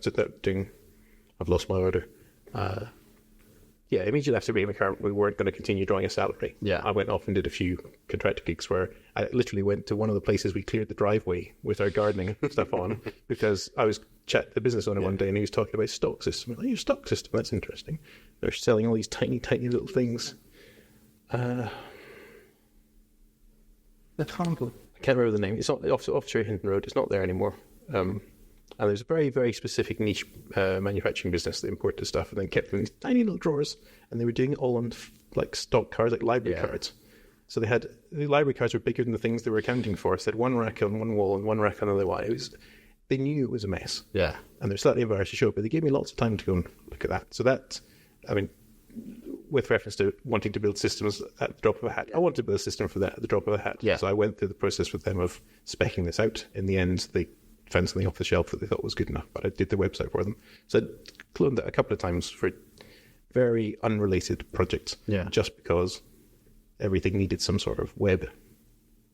I've lost my order. Immediately after being a car, we weren't going to continue drawing a salary. Yeah. I went off and did a few contractor gigs where I literally went to one of the places we cleared the driveway with our gardening stuff on, because I was chatting to the business owner one day and he was talking about his stock system. I'm like, your stock system, that's interesting. They're selling all these tiny, tiny little things. I can't remember the name. It's not off Cherry Hinton Road. It's not there anymore. And there's a very, very specific niche manufacturing business that imported stuff and then kept them in these tiny little drawers, and they were doing it all on like stock cards, like library cards. So the library cards were bigger than the things they were accounting for. So they had one rack on one wall and one rack on the other wall. They knew it was a mess. Yeah. And they're slightly embarrassed to show it, but they gave me lots of time to go and look at that. So that, I mean, with reference to wanting to build systems at the drop of a hat. I wanted to build a system for that at the drop of a hat. Yeah. So I went through the process with them of speccing this out. In the end, they found something off the shelf that they thought was good enough, but I did the website for them. So I cloned that a couple of times for very unrelated projects, just because everything needed some sort of web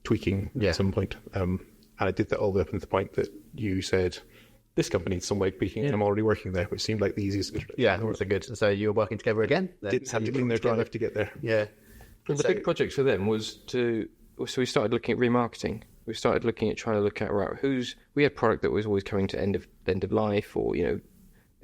tweaking at some point. And I did that all the way up to the point that you said, this company needs some web tweaking, and I'm already working there, which seemed like the easiest. Yeah, that's good. So you were working together again? Didn't have to clean their drive to get there. Yeah. And the big project for them was so we started looking at remarketing. We started looking at trying to look at, right, we had product that was always coming to end of life, or,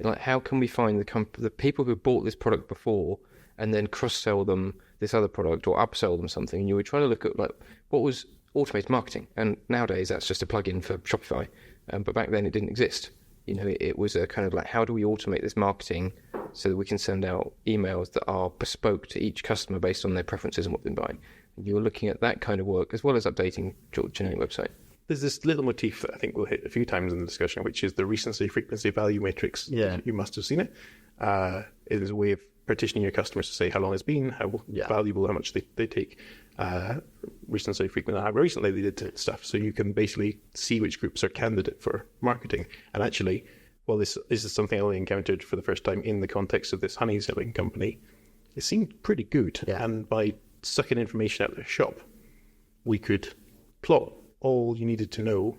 like, how can we find the people who bought this product before and then cross-sell them this other product or upsell them something? And you were trying to look at, like, what was automated marketing? And nowadays that's just a plugin for Shopify. But back then it didn't exist. It was a kind of like, how do we automate this marketing so that we can send out emails that are bespoke to each customer based on their preferences and what they've been buying? And you were looking at that kind of work as well as updating your generic website. There's this little motif that I think we'll hit a few times in the discussion, which is the recency, frequency, value matrix. Yeah. You must have seen it. It is a way of partitioning your customers to say how long it's been, how valuable, how much they take. Recency, frequency. How recently they did stuff. So you can basically see which groups are candidate for marketing. And actually, well, this is something I only encountered for the first time in the context of this honey selling company. It seemed pretty good. Yeah. And by sucking information out of the shop, we could plot all you needed to know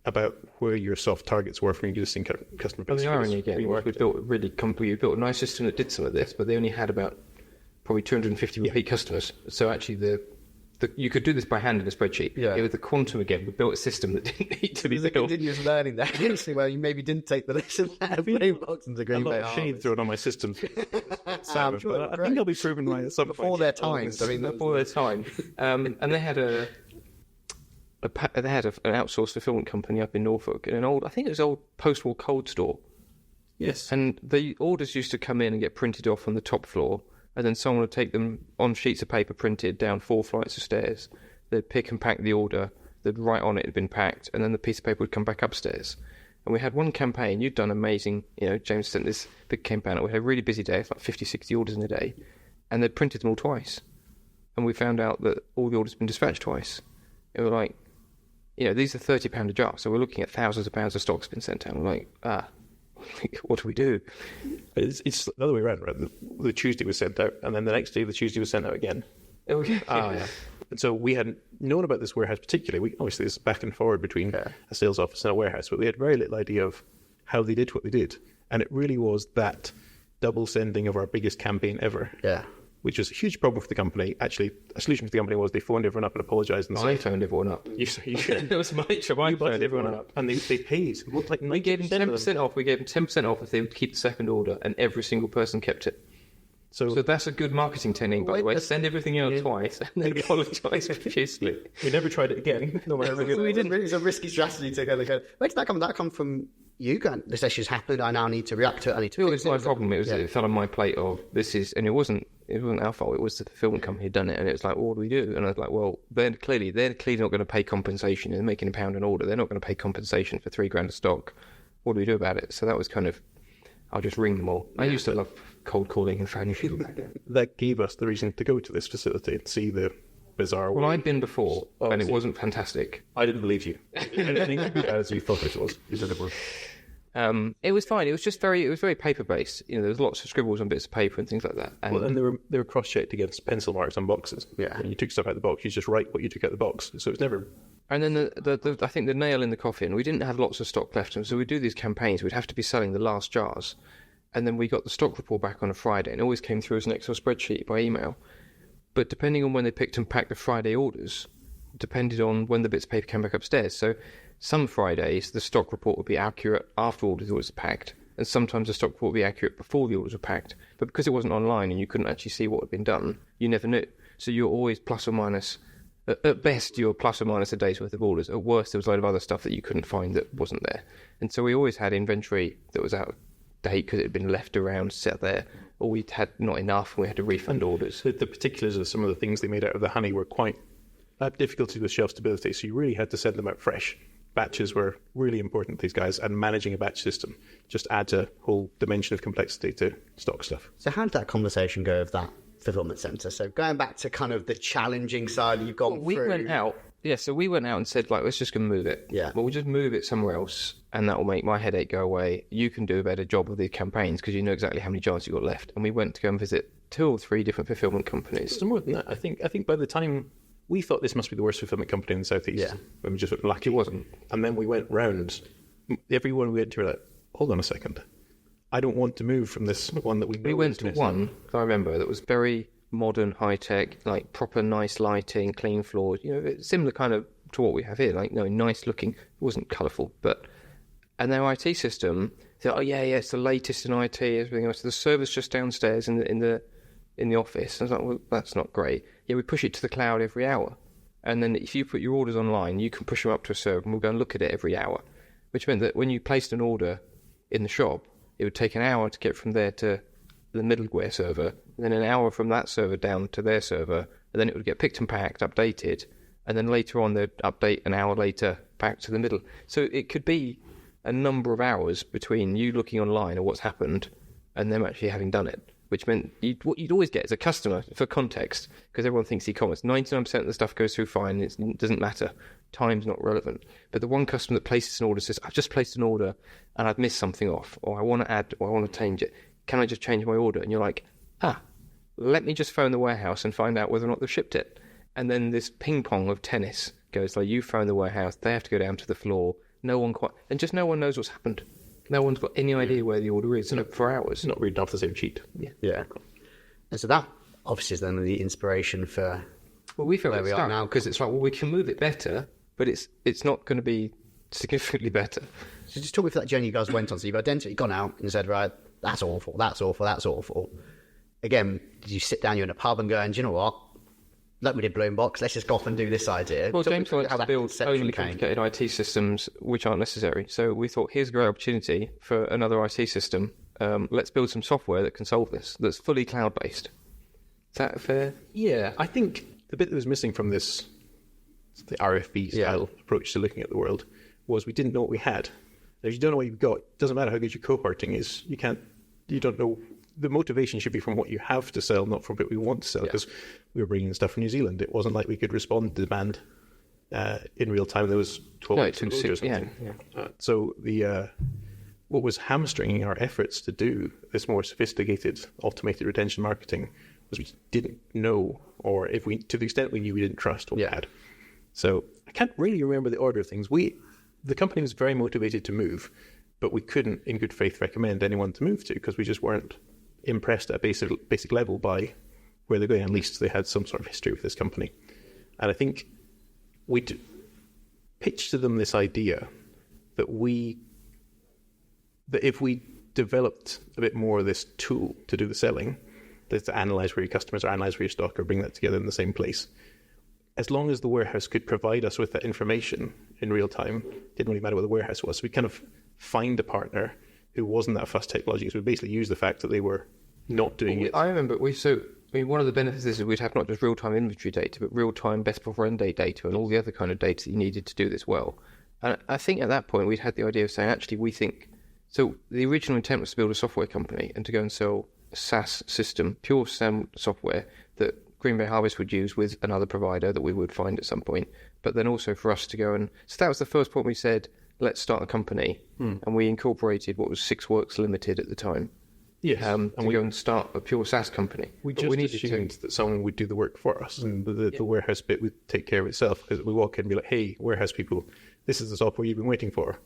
about where your soft targets were for your existing customer base. Well, the irony again was we built a nice system that did some of this, but they only had about probably 250 repeat customers. So actually you could do this by hand in a spreadsheet. Yeah. It was the quantum again. We built a system that didn't need to be built. Continuous learning there. Well, you maybe didn't take the lesson out of blue box and agree. A lot of shade thrown on my systems. I think I'll be proven right at some point. Before their time. Before their time. And they had an outsourced fulfillment company up in Norfolk, in I think it was an old post-war cold store. Yes. And the orders used to come in and get printed off on the top floor, and then someone would take them on sheets of paper printed down 4 flights of stairs. They'd pick and pack the order, they'd write on it had been packed, and then the piece of paper would come back upstairs. And we had one campaign, you'd done amazing, James sent this big campaign out. We had a really busy day, like 50, 60 orders in a day, and they'd printed them all twice. And we found out that all the orders had been dispatched twice. It was like, these are £30 a jar, so we're looking at thousands of pounds of stock's been sent out. We're like, what do we do? It's the other way around, right? The Tuesday was sent out, and then the next day the Tuesday was sent out again. Okay. Yeah. And so we hadn't known about this warehouse particularly. Obviously, it's back and forward between a sales office and a warehouse, but we had very little idea of how they did what they did. And it really was that double sending of our biggest campaign ever. Yeah. Which was a huge problem for the company. Actually, a solution for the company was they phoned everyone up and apologised. And I phoned everyone up. It was my job. I phoned everyone up. And they paid. Like we gave them 10% off. We gave them 10% off if they would keep the second order, and every single person kept it. So that's a good marketing technique, by the way. Send everything out twice and then apologise profusely. We never tried it again. We didn't. It was a risky strategy to go. Where did that come? That come from you going, this issue's happened, I now need to react to it, I need to fix it. It was my problem. It fell on my plate of this is, and it wasn't our fault, it was the fulfillment company who'd done it, and it was like, well, what do we do? And I was like, well, they're clearly not going to pay compensation. They're making £1 an order. They're not going to pay compensation for £3,000 of stock. What do we do about it? So that was kind of, I'll just ring them all. I used to love cold calling and phoning people back then. That gave us the reason to go to this facility and see the bizarre way. Well, I'd been before, and it wasn't fantastic. I didn't believe you. Anything as you thought it was. It was fine. It was just very paper based. There was lots of scribbles on bits of paper and things like that. And they were cross checked against pencil marks on boxes. Yeah. When you took stuff out of the box, you just write what you took out of the box. So it's never. And then I think the nail in the coffin. We didn't have lots of stock left, and so we'd do these campaigns. We'd have to be selling the last jars, and then we got the stock report back on a Friday, and it always came through as an Excel spreadsheet by email. But depending on when they picked and packed the Friday orders, depended on when the bits of paper came back upstairs. So some Fridays, the stock report would be accurate after all the orders were packed, and sometimes the stock report would be accurate before the orders were packed. But because it wasn't online and you couldn't actually see what had been done, you never knew. So you were always plus or minus, at best you were plus or minus a day's worth of orders. At worst, there was a load of other stuff that you couldn't find that wasn't there. And so we always had inventory that was out of date because it had been left around, set there, or we'd had not enough and we had to refund orders. The particulars of some of the things they made out of the honey were quite difficulty with shelf stability, so you really had to send them out fresh. Batches were really important to these guys, and managing a batch system just adds a whole dimension of complexity to stock stuff. So how did that conversation go of that fulfillment center. So going back to kind of the challenging side you've gone We through. went out. Yeah, so we went out and said, like, let's just go move it. Yeah. Well, we'll just move it somewhere else, and that will make my headache go away. You can do a better job of the campaigns because you know exactly how many jars you've got left. And we went to go and visit 2 or 3 different fulfillment companies. It's more than that. I think by the time we thought this must be the worst fulfillment company in the southeast, Yeah. when we just were lucky It wasn't. And then we went round. Everyone we went to were like, hold on a second, I don't want to move from this one that we know We went is to missing. one, if I remember, that was very modern, high-tech, like proper nice lighting, clean floors, you know, similar kind of to what we have here, like, no, nice looking. It wasn't colourful, but... And their IT system, they're, oh, yeah, it's the latest in IT, everything else. The server's just downstairs in the office. And I was like, well, that's not great. Yeah, we push it to the cloud every hour. And then if you put your orders online, you can push them up to a server, and we'll go and look at it every hour. Which meant that when you placed an order in the shop, it would take an hour to get from there to the middleware server, and then an hour from that server down to their server, and then it would get picked and packed, updated, and then later on they'd update an hour later back to the middle. So it could be a number of hours between you looking online at what's happened and them actually having done it, which meant what you'd always get as a customer, for context, because everyone thinks e-commerce, 99% of the stuff goes through fine, it doesn't matter, time's not relevant. But the one customer that places an order says, I've just placed an order and I've missed something off, or I want to add, or I want to change it, can I just change my order? And you're like, let me just phone the warehouse and find out whether or not they've shipped it. And then this ping pong of tennis goes, like, you phone the warehouse, they have to go down to the floor, no one knows what's happened. No one's got any idea where the order is for hours. It's not reading off the same sheet. Yeah. And so that obviously is then the inspiration for we feel where we are now. because it's like, well, we can move it better, but it's not going to be significantly better. So just talk me through that journey you guys went on. So you've gone out and said, right, that's awful, that's awful, that's awful. Again, did you sit down, you're in a pub and go, and do you know what? Like we did Bloom Box, let's just go off and do this idea. Well, Talk me James through likes how to that build conception only came. complicated IT systems which aren't necessary. So we thought, here's a great opportunity for another IT system. Let's build some software that can solve this, that's fully cloud-based. Is that fair? Yeah, I think the bit that was missing from this, the RFB style approach to looking at the world, was we didn't know what we had. If you don't know what you've got, it doesn't matter how good your cohorting is. You don't know. The motivation should be from what you have to sell, not from what we want to sell, because we were bringing stuff from New Zealand. It wasn't like we could respond to demand in real time. There was 12 weeks it took or 6, something. yeah. So what was hamstringing our efforts to do this more sophisticated automated retention marketing was we didn't know, or if we, to the extent we knew, we didn't trust what we had. So I can't really remember the order of things. The company was very motivated to move, but we couldn't, in good faith, recommend anyone to move to because we just weren't impressed at a basic level by where they're going. At least they had some sort of history with this company. And I think we pitched to them this idea that if we developed a bit more of this tool to do the selling, that's to analyze where your customers are, analyze where your stock are, bring that together in the same place. As long as the warehouse could provide us with that information in real time, it didn't really matter what the warehouse was. So we kind of find a partner who wasn't that fussed technology. So we basically use the fact that they were not doing it. I remember one of the benefits is we'd have not just real-time inventory data, but real-time best before end date data and all the other kind of data that you needed to do this well. And I think at that point we'd had the idea of saying, actually, we think... So the original intent was to build a software company and to go and sell a SaaS system, pure SAM software that Green Bay Harvest would use with another provider that we would find at some point. But then also for us to go and... So that was the first point we said, let's start a company. And we incorporated what was 6works Limited at the time. Yes. And we go and start a pure SaaS company. We assumed that someone would do the work for us, and the warehouse bit would take care of itself. Because we walk in and be like, "Hey, warehouse people, this is the software you've been waiting for,"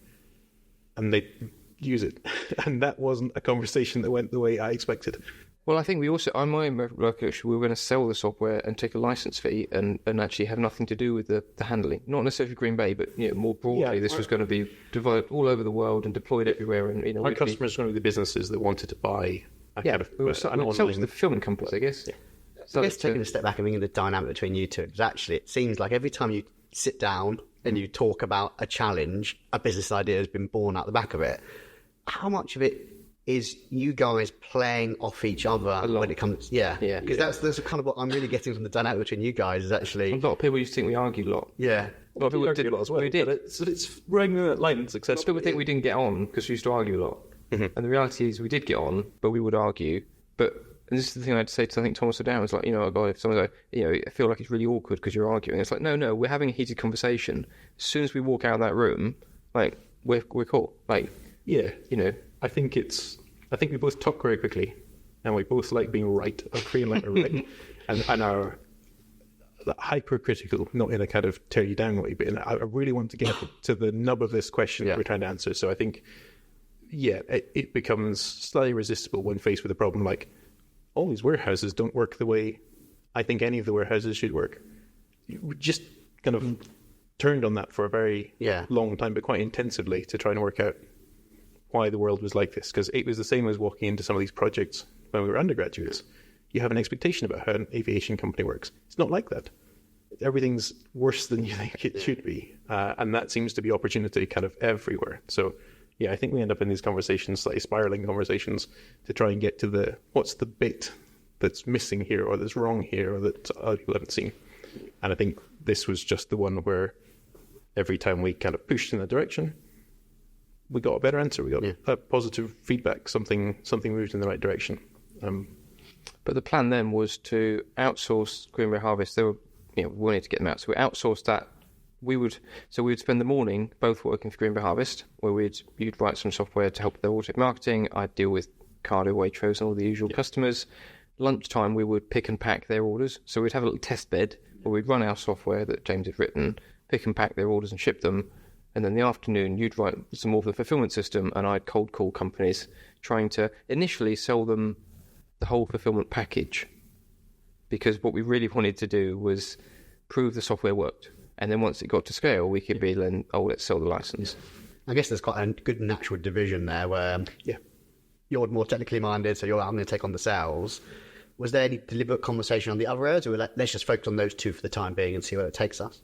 and they use it. And that wasn't a conversation that went the way I expected. Well, I think we also, on my recollection, we were going to sell the software and take a license fee and actually have nothing to do with the handling. Not necessarily Green Bay, but more broadly, this was going to be developed all over the world and deployed everywhere. And our customers are going to be the businesses that wanted to buy we were selling to the fulfillment companies, I guess. Yeah. I guess taking a step back and thinking the dynamic between you two, because actually it seems like every time you sit down and you talk about a challenge, a business idea has been born out the back of it. How much of it is you guys playing off each other when it comes... Yeah. Because that's kind of what I'm really getting from the dynamic between you guys is actually... A lot of people used to think we argue a lot. Yeah. A lot of people argue a lot as well. We did. But it's running that line successfully. People think we didn't get on because we used to argue a lot. And the reality is we did get on, but we would argue. But and this is the thing I had to say to, I think, Thomas O'Down, was like, oh God, if someone go, I feel like it's really awkward because you're arguing. It's like, no, we're having a heated conversation. As soon as we walk out of that room, like, we're cool. Like, yeah, I think we both talk very quickly, and we both like being right, or feeling like we're right, and are hypercritical, not in a kind of tear you down way, but I really want to get to the nub of this question that we're trying to answer. So I think, it becomes slightly resistible when faced with a problem like, all these warehouses don't work the way I think any of the warehouses should work. We just kind of turned on that for a very long time, but quite intensively, to try and work out why the world was like this. Because it was the same as walking into some of these projects when we were undergraduates. You have an expectation about how an aviation company works. It's not like that. Everything's worse than you think it should be. And that seems to be opportunity kind of everywhere. So, I think we end up in these conversations, slightly spiraling conversations, to try and get to what's the bit that's missing here, or that's wrong here, or that other people haven't seen. And I think this was just the one where every time we kind of pushed in that direction, we got a better answer. We got a positive feedback. Something moved in the right direction. But the plan then was to outsource Green Bay Harvest. They were, we wanted to get them out, so we outsourced that. We would spend the morning both working for Green Bay Harvest, where you'd write some software to help with their auto marketing. I'd deal with Cardo, Waitrose, and all the usual customers. Lunchtime, we would pick and pack their orders. So we'd have a little test bed where we'd run our software that James had written, pick and pack their orders and ship them. And then in the afternoon, you'd write some more for the fulfillment system, and I'd cold call companies, trying to initially sell them the whole fulfillment package, because what we really wanted to do was prove the software worked. And then once it got to scale, we could be then, let's sell the license. I guess there's quite a good natural division there where you're more technically minded, so I'm going to take on the sales. Was there any deliberate conversation on the other areas, or let's just focus on those two for the time being and see where it takes us?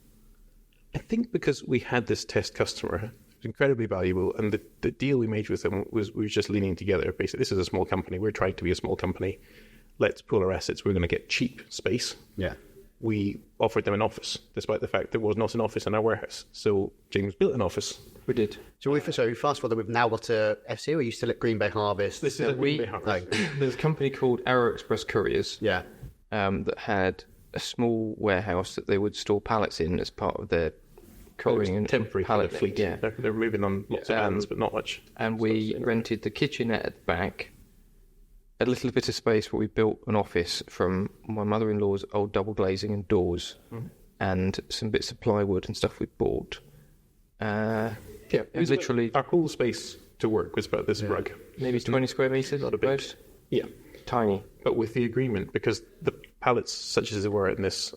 I think because we had this test customer, it was incredibly valuable, and the deal we made with them was we were just leaning together. Basically, this is a small company. We're trying to be a small company. Let's pool our assets. We're going to get cheap space. Yeah. We offered them an office, despite the fact there was not an office in our warehouse. So James built an office. We did. So we fast forward, we've now got a FC, or are you still at Green Bay Harvest? This is at Green Bay Harvest. There's a company called Arrow Express Couriers that had a small warehouse that they would store pallets in as part of their couriering and temporary pallet fleet. Yeah. They're moving on lots of vans, but not much. And we rented the kitchenette at the back, a little bit of space where we built an office from my mother-in-law's old double glazing and doors, and some bits of plywood and stuff we bought. It was literally our whole space to work was about this rug. Maybe 20 square meters. Not a bit. Yeah, tiny. But with the agreement, because the pallets, such as they were in this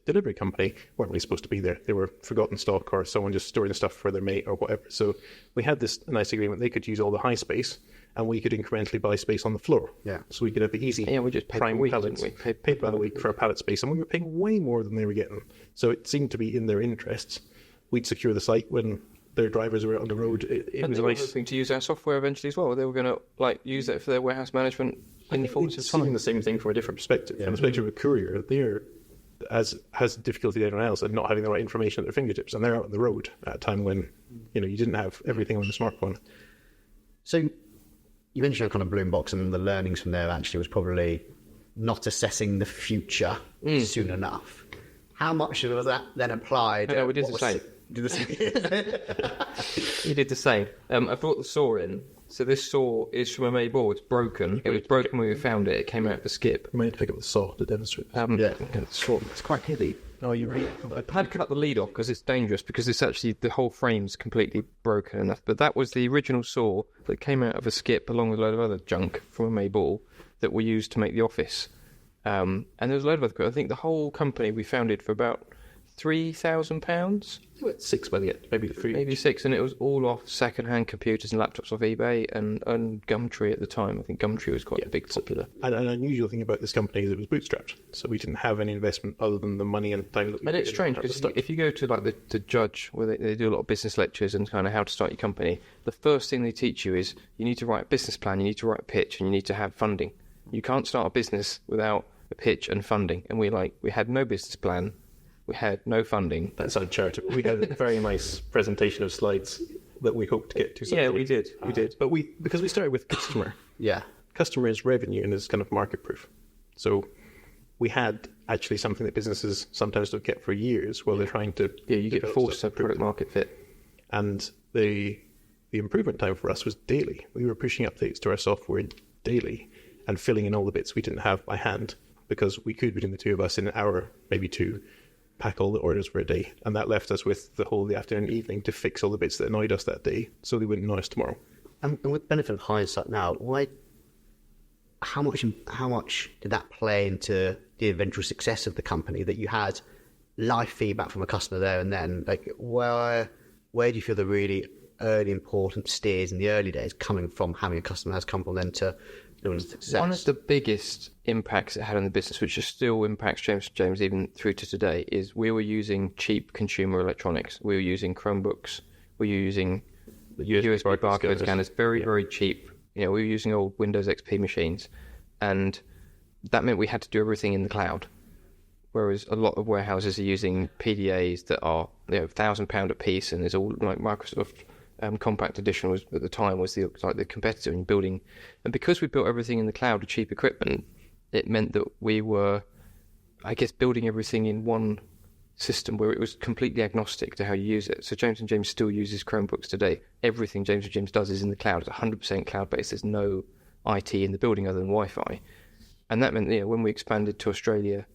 delivery company, weren't really supposed to be there. They were forgotten stock, or someone just storing the stuff for their mate or whatever. So we had this nice agreement. They could use all the high space, and we could incrementally buy space on the floor. Yeah. So we could have the easy we just paid prime per week, pallets. didn't we? Paid by the week for our pallet space, and we were paying way more than they were getting. So it seemed to be in their interests. We'd secure the site when their drivers were out on the road. It was a nice thing to use our software eventually as well. They were going to use that for their warehouse management in the fullness of time. The same thing from a different perspective. From the perspective of a courier, they're has difficulty than anyone else at not having the right information at their fingertips, and they're out on the road at a time when you didn't have everything on the smartphone. So you mentioned kind of Bloom Box, and the learnings from there actually was probably not assessing the future soon enough. How much was that then applied? No, we did the same. Did the same. We did the same. I brought the saw in. So this saw is from a May board. It's broken. It was broken when we found it. It came out of the skip. We might have to pick up the saw to demonstrate. It's quite heavy. Oh, you're right. I had to cut the lead off because it's dangerous, because it's actually, the whole frame's completely broken enough. But that was the original saw that came out of a skip along with a load of other junk from a May ball that we used to make the office. And there was a load of other. I think the whole company we founded for about £3,000. We went 6 by the end, maybe 3. Maybe 6, and it was all off second-hand computers and laptops off eBay and Gumtree at the time. I think Gumtree was quite a big popular. And an unusual thing about this company is it was bootstrapped, so we didn't have any investment other than the money and time that we. And it's strange because if you go to like the Judge, where they do a lot of business lectures and kind of how to start your company, the first thing they teach you is you need to write a business plan, you need to write a pitch, and you need to have funding. You can't start a business without a pitch and funding. And we had no business plan. We had no funding. That's uncharitable. We had a very nice presentation of slides that we hoped to get to. Yeah, we did. But because we started with customer. Yeah. customer is revenue and is kind of market proof. So we had actually something that businesses sometimes don't get for years while they're trying to... Yeah, you get forced to product market fit. And the improvement time for us was daily. We were pushing updates to our software daily and filling in all the bits we didn't have by hand, because we could, between the two of us, in an hour, maybe two, pack all the orders for a day. And that left us with the whole of the afternoon and evening to fix all the bits that annoyed us that day so they wouldn't annoy us tomorrow. And with the benefit of hindsight now, how much did that play into the eventual success of the company, that you had live feedback from a customer there and then? Like, where do you feel the really early important steers in the early days coming from having a customer has come from then to doing success? One of the biggest impacts it had on the business, which still impacts James even through to today, is we were using cheap consumer electronics. We were using Chromebooks. We were using USB barcode scanners, very cheap. We were using old Windows XP machines, and that meant we had to do everything in the cloud. Whereas a lot of warehouses are using PDAs that are £1,000 a piece, and there's all like Microsoft Compact Edition was at the time was the competitor in building. And because we built everything in the cloud with cheap equipment, it meant that we were, I guess, building everything in one system where it was completely agnostic to how you use it. So James & James still uses Chromebooks today. Everything James & James does is in the cloud. It's 100% cloud-based. There's no IT in the building other than Wi-Fi. And that meant, when we expanded to Australia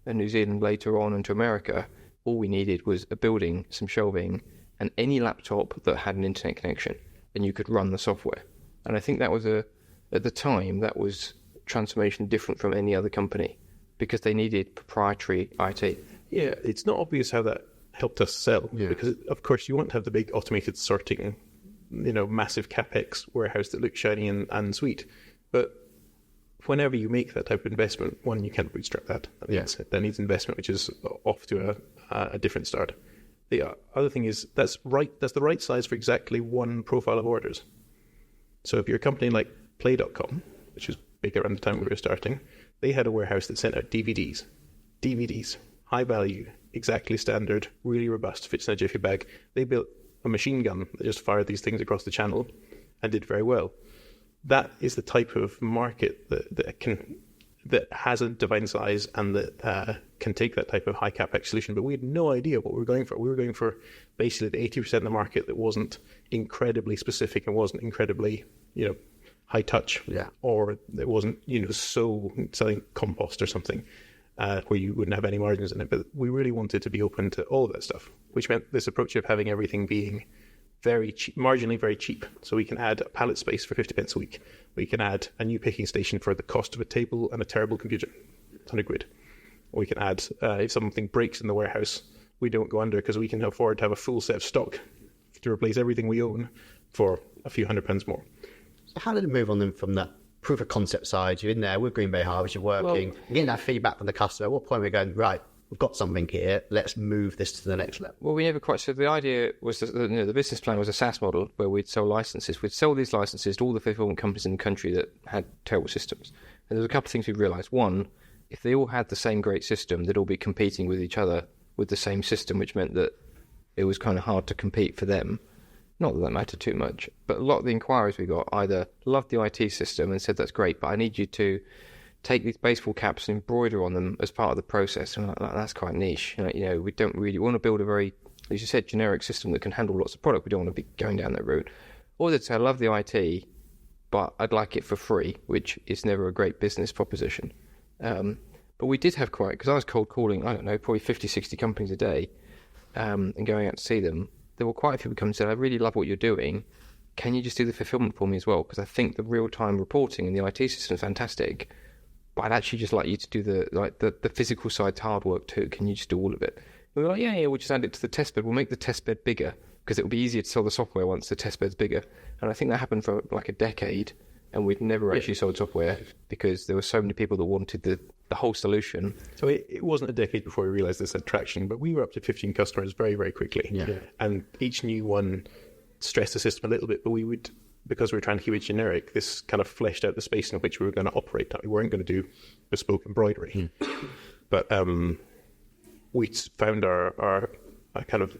and New Zealand later on and to America, all we needed was a building, some shelving, and any laptop that had an internet connection, and you could run the software. And I think that was at the time, that was transformation different from any other company, because they needed proprietary IT. Yeah, it's not obvious how that helped us sell, because of course you want to have the big automated sorting, massive capex warehouse that looks shiny and sweet. But whenever you make that type of investment, one, you can't bootstrap that. That needs investment, which is off to a different start. The other thing is that's the right size for exactly one profile of orders. So if you're a company like Play.com, which was big around the time we were starting, they had a warehouse that sent out DVDs, high value, exactly standard, really robust, fits in a jiffy bag. They built a machine gun that just fired these things across the channel and did very well. That is the type of market that has a divine size and that can take that type of high capex solution. But we had no idea what we were going for. We were going for basically the 80% of the market that wasn't incredibly specific and wasn't incredibly, high touch. Yeah. Or it wasn't, so selling compost or something where you wouldn't have any margins in it. But we really wanted to be open to all of that stuff, which meant this approach of having everything being very cheap, marginally very cheap. So we can add a pallet space for 50 pence a week. We can add a new picking station for the cost of a table and a terrible computer, 100 quid. Or we can add, if something breaks in the warehouse, we don't go under because we can afford to have a full set of stock to replace everything we own for a few £100 more. So how did it move on then from that proof of concept side? You're in there with Green Bay Harvest, you're working, you're getting that feedback from the customer. At what point are we going, right, we've got something here, let's move this to the next level? Well, we never quite... So the idea was that the business plan was a SaaS model where we'd sell licenses. We'd sell these licenses to all the fulfillment companies in the country that had terrible systems. And there's a couple of things we realised. One, if they all had the same great system, they'd all be competing with each other with the same system, which meant that it was kind of hard to compete for them. Not that mattered too much, but a lot of the inquiries we got either loved the IT system and said, that's great, but I need you to take these baseball caps and embroider on them as part of the process. And that's quite niche. We don't really want to build a very, as you said, generic system that can handle lots of product. We don't want to be going down that route. Or they'd say, I love the IT, but I'd like it for free, which is never a great business proposition. But we did have quite, because I was cold calling, probably 50, 60 companies a day and going out to see them. There were quite a few people come and said, I really love what you're doing. Can you just do the fulfillment for me as well? Because I think the real-time reporting and the IT system is fantastic, but I'd actually just like you to do the physical side hard work too. Can you just do all of it? And we were like, yeah, we'll just add it to the test bed. We'll make the test bed bigger because it will be easier to sell the software once the test bed's bigger. And I think that happened for like a decade, and we'd never actually sold software because there were so many people that wanted the whole solution. So it wasn't a decade before we realised this had traction, but we were up to 15 customers very, very quickly. Yeah. And each new one stressed the system a little bit, but we would, because we were trying to keep it generic, this kind of fleshed out the space in which we were going to operate. We weren't going to do bespoke embroidery. But we found our kind of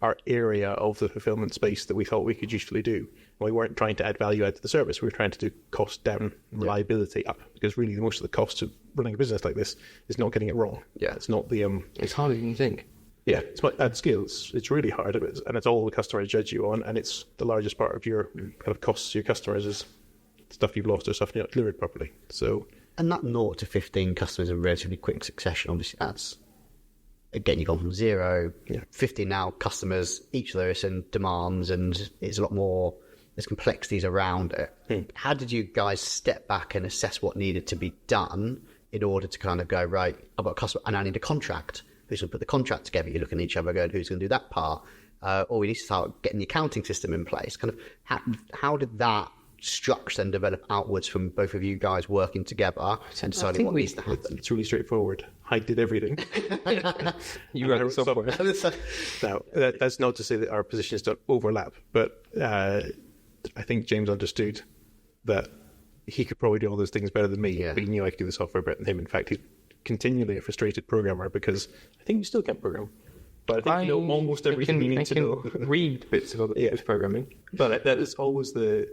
our area of the fulfillment space that we thought we could usefully do. And we weren't trying to add value out to the service. We were trying to do cost down, reliability up, because really most of the cost of running a business like this is not getting it wrong. Yeah. It's not the It's harder than you think. yeah, it's at scale. It's really hard, and it's all the customers judge you on, and it's the largest part of your kind of costs to your customers is stuff you've lost or stuff you're not delivered properly. So, and that 0 to 15 customers in relatively quick succession, obviously that's, again, you've gone from 0, 15 now customers, each of those and demands, and it's a lot more, there's complexities around it. How did you guys step back and assess what needed to be done in order to kind of go, right, I've got a customer and I need a contract. Who's going to put the contract together? You're looking at each other going, who's going to do that part? Or we need to start getting the accounting system in place. Kind of how did that structure then develop outwards from both of you guys working together and deciding what needs to happen? it's really straightforward. Hyde did everything. You wrote the software. Now, that's not to say that our positions don't overlap, but I think James understood that he could probably do all those things better than me, but he knew I could do the software better than him. In fact, he's continually a frustrated programmer because I think you still can't program. But I think you know almost everything you need to know. Read bits of other people's programming. But that is always the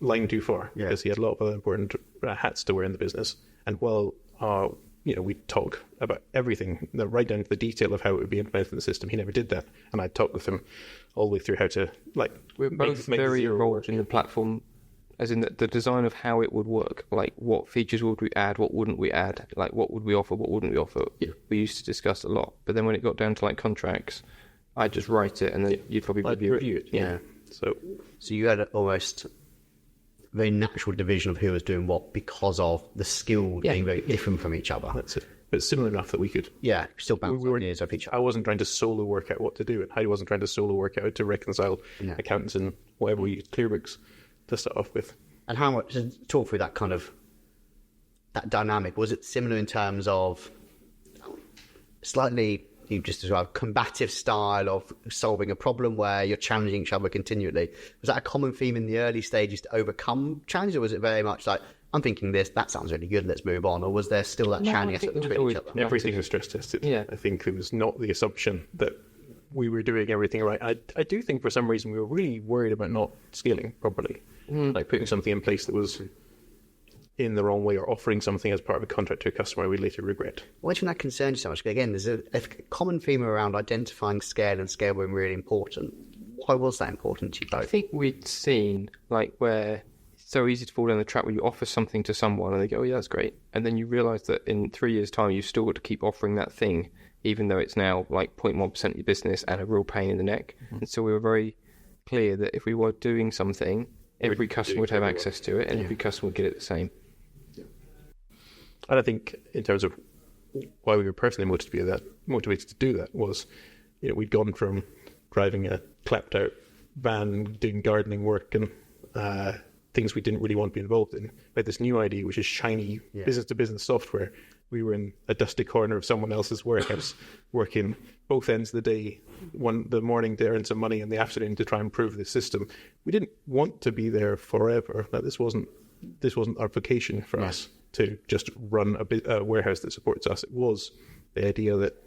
line too far, because he had a lot of other important hats to wear in the business. And while we'd talk about everything, right down to the detail of how it would be implemented in the system, he never did that. And I'd talk with him all the way through how to We're both very involved in the platform, as in the design of how it would work. Like, what features would we add, what wouldn't we add? Like, what would we offer, what wouldn't we offer? Yeah. We used to discuss a lot. But then when it got down to, like, contracts, I'd just write it, and then you'd probably review it. Yeah. So you had almost very natural division of who was doing what because of the skill being very different from each other. That's it. But similar enough that we could... Yeah, still bounce ideas off each other. I wasn't trying to solo work out what to do, and Heidi wasn't trying to solo work out how to reconcile accountants and whatever we used, ClearBooks, to start off with. And how much, talk through that kind of, that dynamic, was it similar in terms of slightly, you just described, combative style of solving a problem where you're challenging each other continually? Was that a common theme in the early stages to overcome challenges, or was it very much like, I'm thinking this, that sounds really good, let's move on? Or was there still that challenging aspect between each other? Everything was stress tested. Yeah. I think it was not the assumption that we were doing everything right. I do think for some reason we were really worried about not scaling properly. Like putting something in place that was in the wrong way or offering something as part of a contract to a customer we later regret. Why do you think that concerns you so much? Because again, there's a common theme around identifying scale and scale being really important. Why was that important to you both? I think we'd seen, like, where it's so easy to fall down the trap where you offer something to someone and they go, oh, yeah, that's great. And then you realise that in 3 years' time, you've still got to keep offering that thing, even though it's now like 0.1% of your business and a real pain in the neck. And so we were very clear that if we were doing something, every customer would have access to it, and every customer would get it the same. And I think in terms of why we were personally motivated to do that was, we'd gone from driving a clapped out van, doing gardening work and things we didn't really want to be involved in. We had this new idea, which is shiny business to business software. We were in a dusty corner of someone else's warehouse, working both ends of the day, the morning to earn some money, and the afternoon to try and improve the system. We didn't want to be there forever. Like, this wasn't our vocation for us to just run a warehouse that supports us. It was the idea that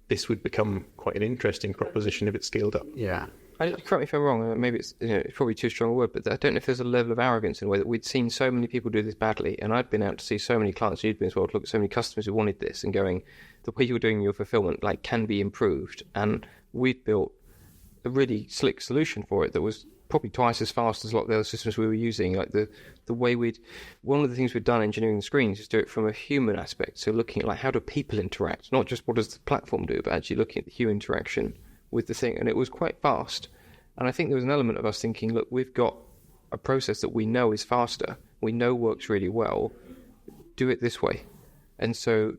this would become quite an interesting proposition if it scaled up. Yeah. Correct me if I'm wrong, maybe it's probably too strong a word, but I don't know if there's a level of arrogance in a way that we'd seen so many people do this badly, and I'd been out to see so many clients, you'd been as well, to look at so many customers who wanted this and going, the way you're doing your fulfillment can be improved. And we'd built a really slick solution for it that was probably twice as fast as a lot of the other systems we were using. Like the way one of the things we'd done engineering the screens is do it from a human aspect. So looking at how do people interact, not just what does the platform do, but actually looking at the human interaction with the thing. And it was quite fast. And I think there was an element of us thinking, look, we've got a process that we know is faster, we know works really well, do it this way. And so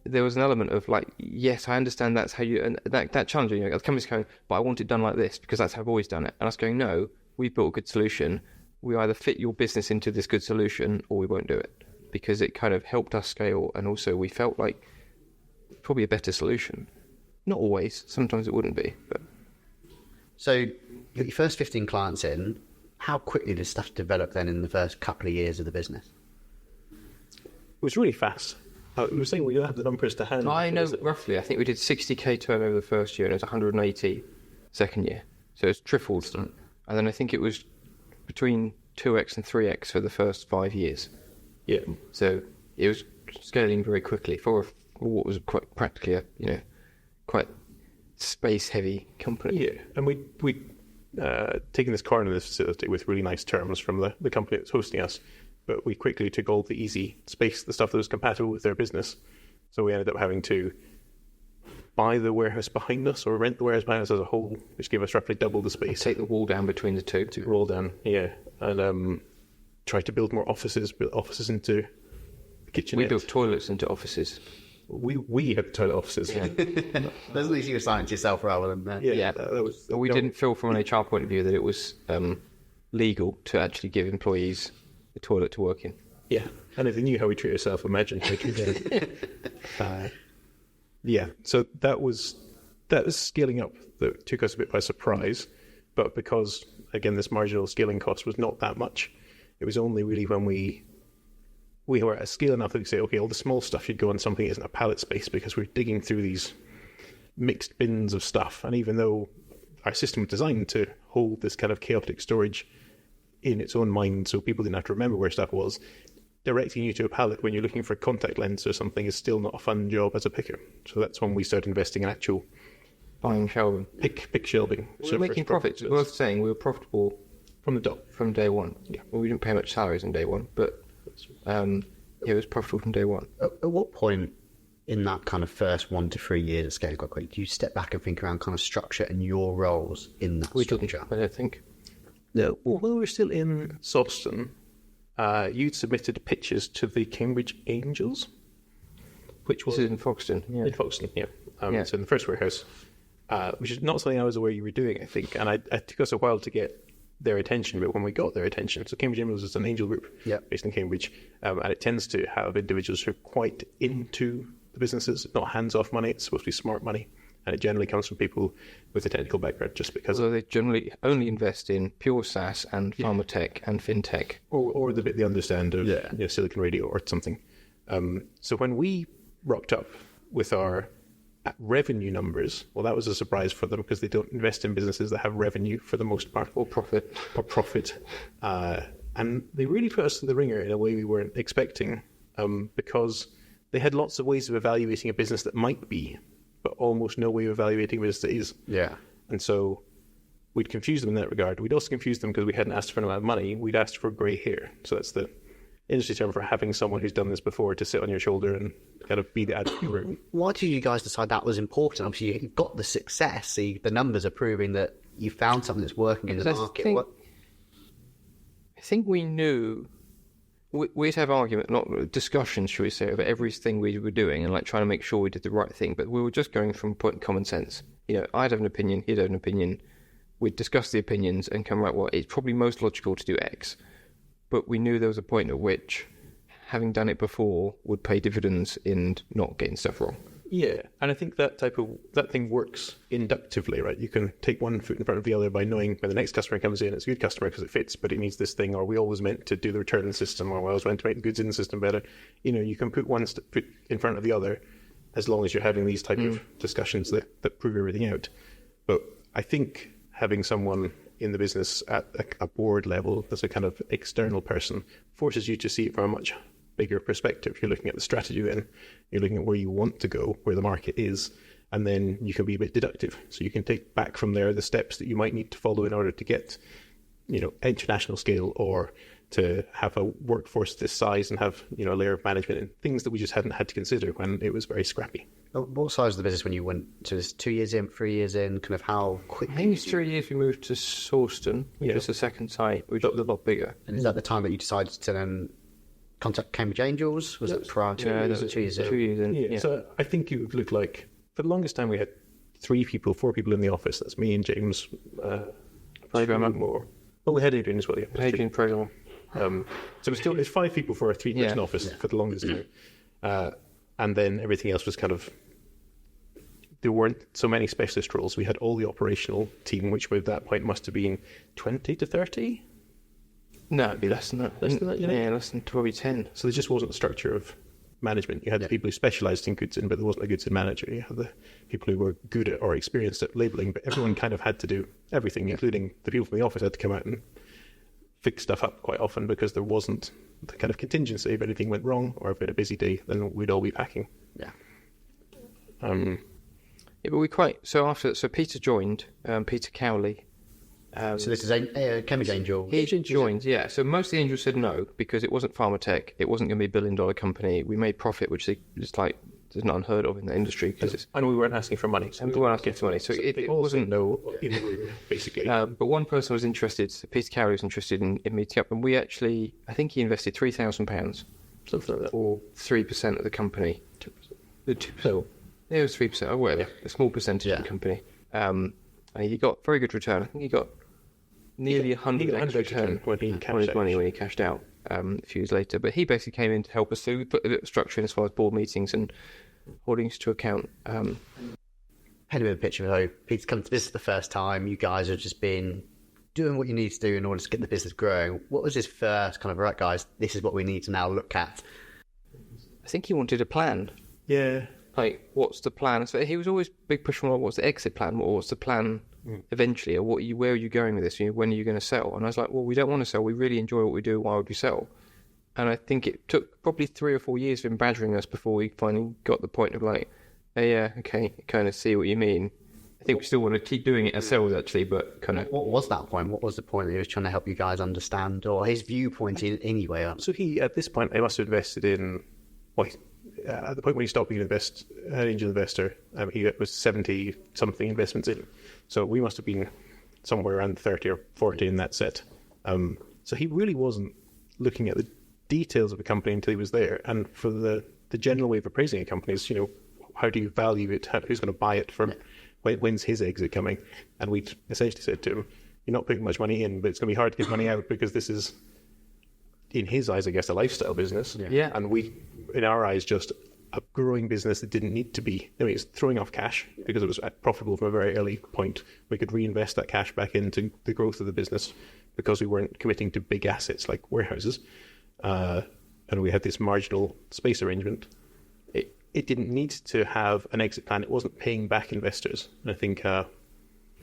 there was an element of yes, I understand that's how you, and that challenge, the company's going, but I want it done like this because that's how I've always done it. And I was going, no, we've built a good solution. We either fit your business into this good solution or we won't do it, because it kind of helped us scale. And also we felt like probably a better solution. Not always, sometimes it wouldn't be. But so you got your first 15 clients in. How quickly did stuff develop then in the first couple of years of the business? It was really fast. We were saying we don't have the numbers to hand. I know roughly. I think we did 60k turnover the first year, and it was 180 second year. So it's tripled. And then I think it was between 2x and 3x for the first 5 years. Yeah. So it was scaling very quickly for what was quite practically a, quite space-heavy company. Yeah, and we taken this corner of this facility with really nice terms from the company that's hosting us, but we quickly took all the easy space, the stuff that was compatible with their business. So we ended up having to buy the warehouse behind us or rent the warehouse behind us as a whole, which gave us roughly double the space. Take the wall down between the two. To roll down, yeah, and try to build more offices, build offices into kitchenettes. We built toilets into offices. We had toilet offices. Yeah. There's at least you assigned to yourself rather than Yeah. That was. We didn't feel from an HR point of view that it was legal to actually give employees a toilet to work in. Yeah, and if they knew how we treat ourselves, imagine how we treat them. Yeah, so that was scaling up that took us a bit by surprise, but because again this marginal scaling cost was not that much, it was only really when we were at scale enough that we say, okay, all the small stuff should go on something that isn't a pallet space, because we're digging through these mixed bins of stuff, and even though our system was designed to hold this kind of chaotic storage in its own mind so people didn't have to remember where stuff was, directing you to a pallet when you're looking for a contact lens or something is still not a fun job as a picker. So that's when we started investing in actual Buying shelving. pick shelving. We were making profits. It's worth saying we were profitable from the dot. from day one. Yeah. Well, we didn't pay much salaries on day one, but it was profitable from day one. At what point in that kind of first 1 to 3 years of scaling quite quick, do you step back and think around kind of structure and your roles in that structure? I don't think. No, well, while we were still in Sawston, you'd submitted pitches to the Cambridge Angels, which was This is in Foxton. Yeah. in Foxton, yeah. Yeah. So in the first warehouse, which is not something I was aware you were doing, I think, and it took us a while to get their attention, but when we got their attention, so Cambridge Angels is an angel group based in Cambridge, and it tends to have individuals who are quite into the businesses. It's not hands-off money, it's supposed to be smart money, and it generally comes from people with a technical background, just because Although they generally only invest in pure SaaS and pharma tech and fintech. or the bit they understand of Silicon Radio or something. So when we rocked up with our revenue numbers, well, that was a surprise for them because they don't invest in businesses that have revenue for the most part. Or profit. And they really put us to the ringer in a way we weren't expecting, because they had lots of ways of evaluating a business that might be, but almost no way of evaluating a business that is. Yeah. And so we'd confuse them in that regard. We'd also confuse them because we hadn't asked for an amount of money. We'd asked for grey hair. So that's the industry term for having someone who's done this before to sit on your shoulder and kind of be the advocate room. Why did you guys decide that was important? Obviously, you got the success. The numbers are proving that you found something that's working in the market. I think we knew we'd have discussions, should we say, over everything we were doing and like trying to make sure we did the right thing. But we were just going from common sense. I'd have an opinion, he'd have an opinion. We'd discuss the opinions and come right. Well, it's probably most logical to do X. But we knew there was a point at which having done it before would pay dividends in not getting stuff wrong. Yeah, and I think that thing works inductively, right? You can take one foot in front of the other by knowing when the next customer comes in, it's a good customer because it fits, but it needs this thing, or we always meant to do the return system, or we always meant to make the goods in the system better. You can put one foot in front of the other as long as you're having these type of discussions that prove everything out. But I think having someone in the business at a board level as a kind of external person forces you to see it from a much bigger perspective. You're looking at the strategy, then you're looking at where you want to go, where the market is, and then you can be a bit deductive. So you can take back from there the steps that you might need to follow in order to get, international scale, or to have a workforce this size and have, a layer of management and things that we just hadn't had to consider when it was very scrappy. What size was the business when you went to this? 2 years in, 3 years in, kind of how quick? I think it was 3 years we moved to Sawston, which was the second site, which was a lot bigger. And is that the time that you decided to then contact Cambridge Angels? Was it prior to? Yeah, was it 2 years in? 2 years in. Yeah. So I think it would look like, for the longest time we had 4 people in the office. That's me and James. Programmer. More. Well, we had Adrian as well, yeah. Adrian programmer. So it's 5 people for a 3-person office for the longest time. And then everything else was kind of, there weren't so many specialist roles. We had all the operational team, which at that point must have been 20 to 30. No, it'd be less than that. Less than that, you know? Yeah, less than probably 10. So there just wasn't a structure of management. You had the people who specialised in goods in, but there wasn't a goods in manager. You had the people who were good at or experienced at labelling, but everyone kind of had to do everything, including the people from the office had to come out and fix stuff up quite often because there wasn't the kind of contingency. If anything went wrong or if we had a busy day, then we'd all be packing. Yeah. Yeah, but so Peter joined, Peter Cowley. So this is Chemage Angel. He joined, yeah. So most of the angels said no because it wasn't pharma tech. It wasn't going to be $1 billion company. We made profit, which is like is not unheard of in the industry because and we weren't asking for money. We weren't asking for money, so it wasn't no in the room basically. But one person was interested. So Peter Cowley was interested in meeting up, and we actually, I think he invested £3,000, Something like that, or 3% of the company. 2%. Yeah, it was 3% or whatever, a small percentage of the company. And he got very good return. I think he got nearly 100x return when he on his money when he cashed out a few years later. But he basically came in to help us. So we put a bit of structure in as far as board meetings and holdings to account. Paint a bit of a picture. So Peter's come to this for the first time. You guys have just been doing what you need to do in order to get the business growing. What was his first kind of, right, guys, this is what we need to now look at? I think he wanted a plan. Yeah. Like, what's the plan? So he was always big push on what's the exit plan, or what's the plan eventually, or where are you going with this? When are you going to sell? And I was like, well, we don't want to sell. We really enjoy what we do. Why would we sell? And I think it took probably 3 or 4 years of him badgering us before we finally got the point of like, oh, yeah, okay, kind of see what you mean. I think we still want to keep doing it ourselves, actually, but kind of... What was that point? What was the point that he was trying to help you guys understand, or his viewpoint in any way? So he, at this point, he must have invested in... Well, at the point when he stopped being an angel investor, he was 70-something investments in. So we must have been somewhere around 30 or 40 in that set. So he really wasn't looking at the details of a company until he was there. And for the general way of appraising a company is, how do you value it? Who's going to buy it? When's his exit coming? And we essentially said to him, you're not putting much money in, but it's going to be hard to get money out because this is, in his eyes, I guess, a lifestyle business. Yeah. And we, in our eyes, just a growing business that didn't need to be. I mean, it's throwing off cash because it was profitable from a very early point. We could reinvest that cash back into the growth of the business because we weren't committing to big assets like warehouses. And we had this marginal space arrangement. It didn't need to have an exit plan. It wasn't paying back investors. And I think,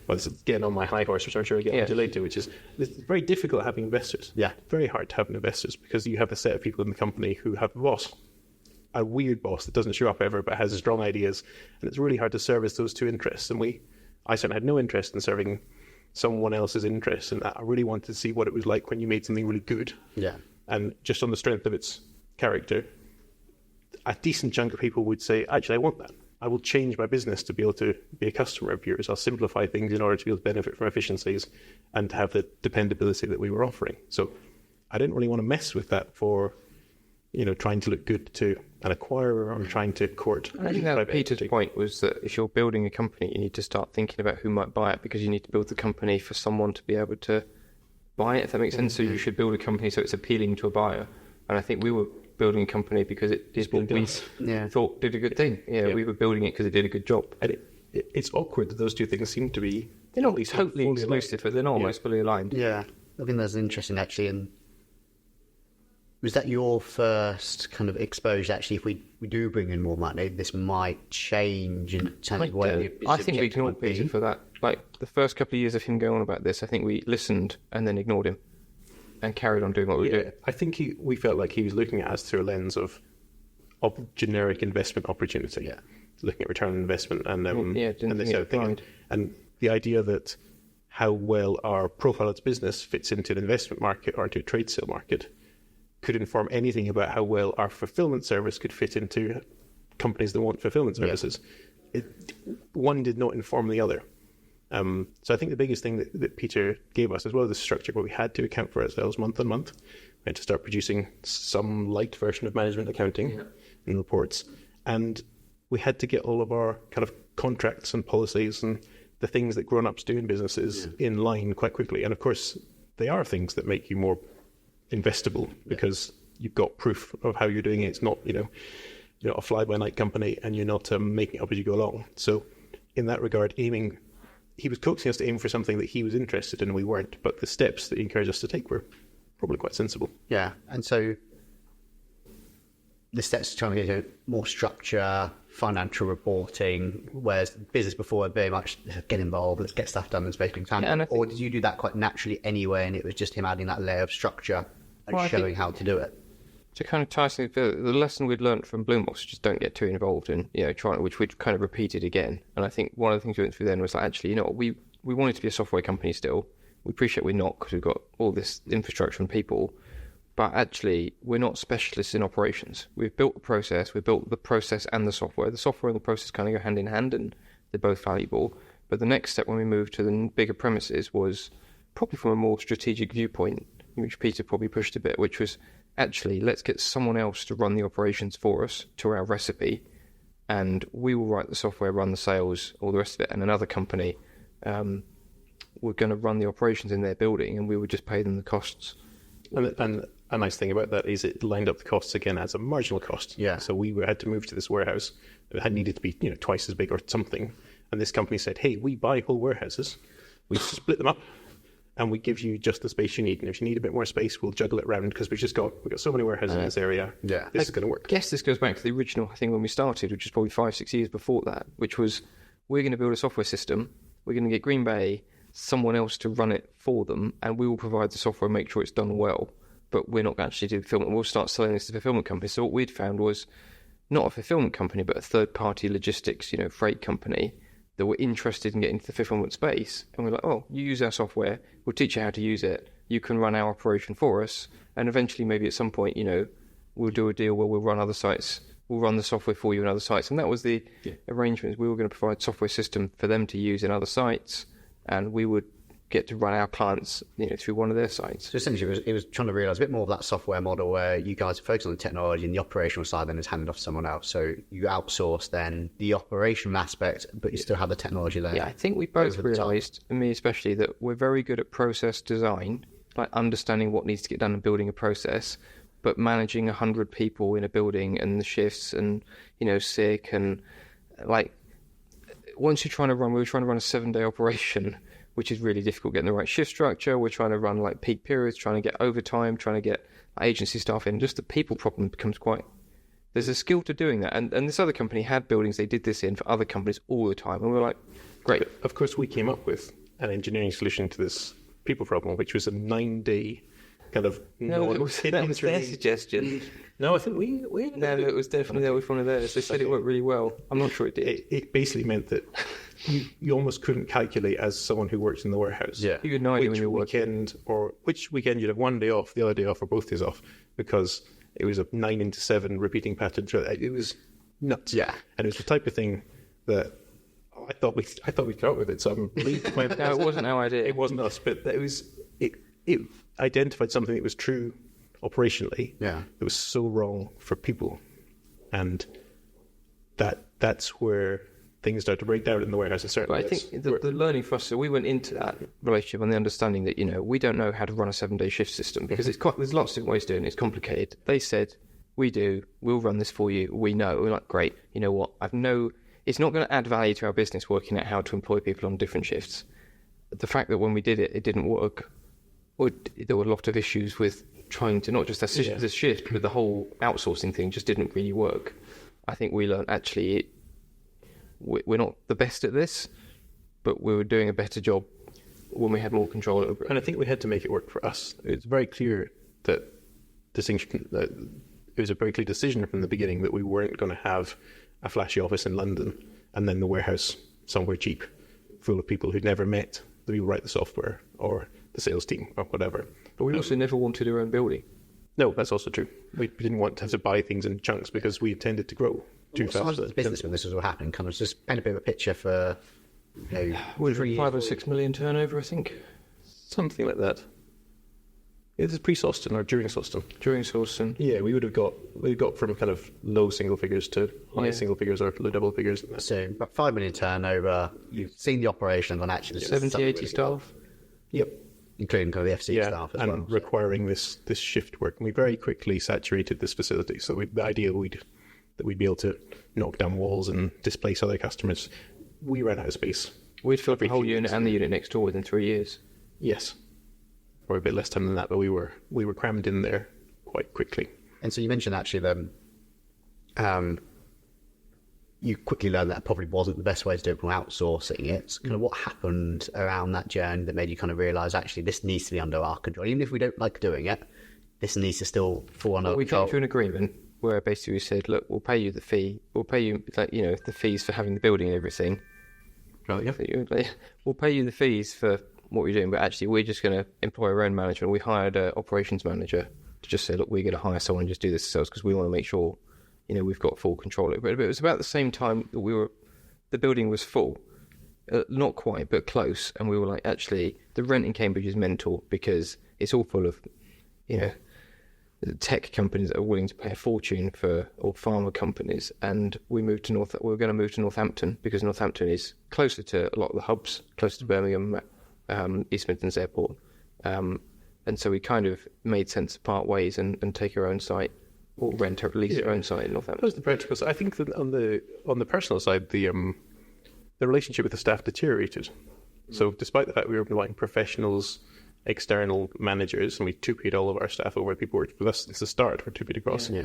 this is getting on my high horse, which I'm sure I get into later, which is it's very difficult having investors. Yeah. Very hard to have investors because you have a set of people in the company who have a boss, a weird boss that doesn't show up ever but has strong ideas. And it's really hard to service those two interests. And I certainly had no interest in serving someone else's interests. And I really wanted to see what it was like when you made something really good. Yeah. And just on the strength of its character, a decent chunk of people would say, actually, I want that. I will change my business to be able to be a customer of yours. I'll simplify things in order to be able to benefit from efficiencies and to have the dependability that we were offering. So I didn't really want to mess with that for, trying to look good to an acquirer or trying to court. And I think that Peter's point was that if you're building a company, you need to start thinking about who might buy it because you need to build the company for someone to be able to buy it, if that makes sense. So you should build a company so it's appealing to a buyer. And I think we were building a company because it did what we thought did a good thing. Yeah, we were building it because it did a good job. And it's awkward that those two things seem to be... They're not totally exclusive, but they're almost fully aligned. Yeah, I think that's interesting, actually. And was that your first kind of exposure, actually, if we do bring in more money, this might change in terms of what I think we ignored Peter for that. Like, the first couple of years of him going on about this, I think we listened and then ignored him. And carried on doing what we were doing. I think we felt like he was looking at us through a lens of generic investment opportunity. Yeah. Looking at return on investment and didn't this think other it thing. applied. And the idea that how well our profile as business fits into an investment market or into a trade sale market could inform anything about how well our fulfillment service could fit into companies that want fulfillment services. One did not inform the other. So I think the biggest thing that Peter gave us, as well as the structure where we had to account for ourselves month on month, we had to start producing some light version of management accounting and reports. And we had to get all of our kind of contracts and policies and the things that grown-ups do in businesses in line quite quickly. And of course, they are things that make you more investable because you've got proof of how you're doing it. It's not, you're not a fly-by-night company and you're not making it up as you go along. So in that regard, he was coaxing us to aim for something that he was interested in and we weren't, but the steps that he encouraged us to take were probably quite sensible. Yeah, and so the steps trying to get more structure, financial reporting, whereas business before very much get involved, let's get stuff done as basically time. Yeah, or did you do that quite naturally anyway, and it was just him adding that layer of structure and showing how to do it? To kind of tie things together, the lesson we'd learned from Bloombox, just don't get too involved in, trying, which we'd kind of repeated again. And I think one of the things we went through then was like, actually, we wanted to be a software company still. We appreciate we're not because we've got all this infrastructure and people. But actually, we're not specialists in operations. We've built the process, we've built the process and the software. The software and the process kind of go hand in hand, and they're both valuable. But the next step when we moved to the bigger premises was probably from a more strategic viewpoint, which Peter probably pushed a bit, which was actually, let's get someone else to run the operations for us to our recipe, and we will write the software, run the sales, all the rest of it, and another company were going to run the operations in their building, and we would just pay them the costs. And a nice thing about that is it lined up the costs again as a marginal cost. Yeah. So we had to move to this warehouse. It had needed to be twice as big or something. And this company said, hey, we buy whole warehouses. We split them up and we give you just the space you need. And if you need a bit more space, we'll juggle it around because we've got so many warehouses in this area. Yeah. This is going to work. I guess this goes back to the original, I think, when we started, which is probably 5-6 years before that, which was we're going to build a software system. We're going to get Green Bay, someone else to run it for them, and we will provide the software and make sure it's done well. But we're not going to actually do fulfillment. We'll start selling this to fulfillment companies. So what we'd found was not a fulfillment company, but a third-party logistics, freight company that were interested in getting into the fulfillment space. And we're like, oh, you use our software. We'll teach you how to use it. You can run our operation for us. And eventually, maybe at some point, we'll do a deal where we'll run other sites. We'll run the software for you in other sites. And that was the arrangement. We were going to provide software system for them to use in other sites. And we would get to run our clients through one of their sites. So essentially it was trying to realise a bit more of that software model where you guys are focused on the technology and the operational side then is handed off to someone else. So you outsource then the operational aspect, but you still have the technology layer. Yeah, I think we both realised, and me especially, that we're very good at process design, like understanding what needs to get done and building a process, but managing 100 people in a building and the shifts and, sick and like once we were trying to run a 7-day operation, which is really difficult getting the right shift structure. We're trying to run like peak periods, trying to get overtime, trying to get agency staff in. Just the people problem becomes there's a skill to doing that. And this other company had buildings they did this in for other companies all the time. And we were like, great. But of course, we came up with an engineering solution to this people problem, which was a 9-day kind of... No, that was their suggestion. No, I think we No, it was definitely one of theirs. They said it worked really well. I'm not sure it did. It basically meant that you almost couldn't calculate as someone who works in the warehouse. Yeah. You had no idea when you were working. Which weekend you'd have one day off, the other day off, or both days off, because it was a 9 into 7 repeating pattern. It was nuts. Yeah. And it was the type of thing that I thought we'd come up with it. So I'm relieved. No, it wasn't our idea. It wasn't us, but it identified something that was true operationally. Yeah. It was so wrong for people, and that's where things start to break down in the warehouse. But I think the learning for us, so we went into that relationship on the understanding that we don't know how to run a 7-day shift system because there's lots of different ways of doing it. It's complicated. They said we'll run this for you. We know. We're like, great. You know what? It's not going to add value to our business working out how to employ people on different shifts. The fact that when we did it, it didn't work. There were a lot of issues with trying to not just the shift, but the whole outsourcing thing just didn't really work. I think we learned actually we're not the best at this, but we were doing a better job when we had more control over it. And I think we had to make it work for us. It's very clear that it was a very clear decision from the beginning that we weren't going to have a flashy office in London and then the warehouse somewhere cheap, full of people who'd never met the people who write the software or the sales team or whatever. But we also never wanted our own building. No, that's also true. We didn't want to have to buy things in chunks because we intended to grow too fast. What size was the business when this was all happening? Kind of just paint a bit of a picture for 3 years. 5 or 6 million turnover, I think. Something like that. It was pre-Sawston or during Sawston. During Sawston. Yeah, we got from kind of low single figures to high single figures or low double figures. So about 5 million turnover. You've seen the operation and actually 70, 80 staff. Yep. Including kind of the FC staff as well. And requiring this shift work. And we very quickly saturated this facility. So the idea that we'd be able to knock down walls and displace other customers, we ran out of space. We'd filled the whole unit and the unit next door within 3 years. Yes. Or a bit less time than that, but we were crammed in there quite quickly. And so you mentioned actually you quickly learned that probably wasn't the best way to do it from outsourcing it. So kind of what happened around that journey that made you kind of realise, actually, this needs to be under our control. Even if we don't like doing it, this needs to still fall under our control. We came to an agreement where basically we said, look, we'll pay you the fee. We'll pay you, the fees for having the building and everything. Right, yeah. We'll pay you the fees for what we're doing, but actually we're just going to employ our own management. We hired an operations manager to just say, look, we're going to hire someone and just do this ourselves because we want to make sure, we've got full control over it. But it was about the same time that the building was full. Not quite, but close. And we were like, actually, the rent in Cambridge is mental because it's all full of, tech companies that are willing to pay a fortune or pharma companies. And we were going to move to Northampton because Northampton is closer to a lot of the hubs, closer to Birmingham, East Midlands Airport. And so we kind of made sense to part ways and take our own site or rent or lease our own site in Northampton. That was the practical side. I think that on the personal side, the relationship with the staff deteriorated. So despite the fact we were employing professionals, external managers, and we two-paid all of our staff over, people worked with us since the start, we're two-paid across. Yeah.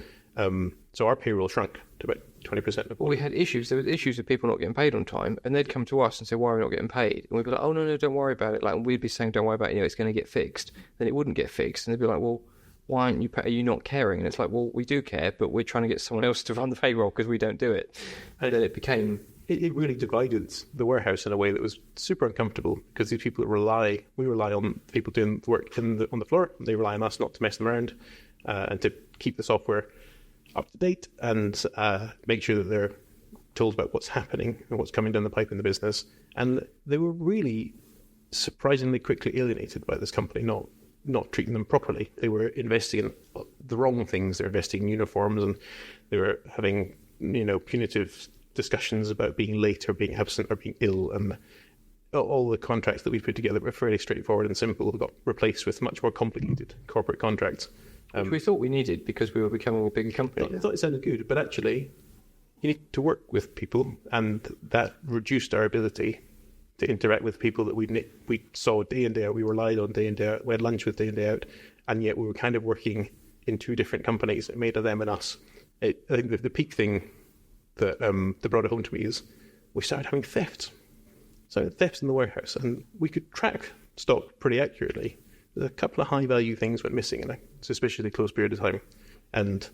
So our payroll shrunk to about 20%. Well, we had issues. There was issues with people not getting paid on time, and they'd come to us and say, why are we not getting paid? And we'd be like, oh, no, don't worry about it. Like, we'd be saying, don't worry about it, it's going to get fixed. Then it wouldn't get fixed. And they'd be like, well, why aren't you are you not caring? And it's like, well, we do care, but we're trying to get someone else to run the payroll because we don't do it. And then it became... It really divided the warehouse in a way that was super uncomfortable because these people we rely on people doing the work on the floor. They rely on us not to mess them around and to keep the software up to date and make sure that they're told about what's happening and what's coming down the pipe in the business. And they were really surprisingly quickly alienated by this company not treating them properly. They were investing in the wrong things. They were investing in uniforms and they were having, punitive discussions about being late or being absent or being ill, and all the contracts that we put together were fairly straightforward and simple got replaced with much more complicated corporate contracts. Which we thought we needed because we were becoming a bigger company. I thought it sounded good, but actually you need to work with people, and that reduced our ability to interact with people that we saw day in, day out, we relied on day in, day out, we had lunch with day in, day out, and yet we were kind of working in two different companies. It made of them and us. I think the peak thing that brought it home to me is we started having thefts. So thefts in the warehouse, and we could track stock pretty accurately. There's a couple of high-value things went missing in a suspiciously close period of time, and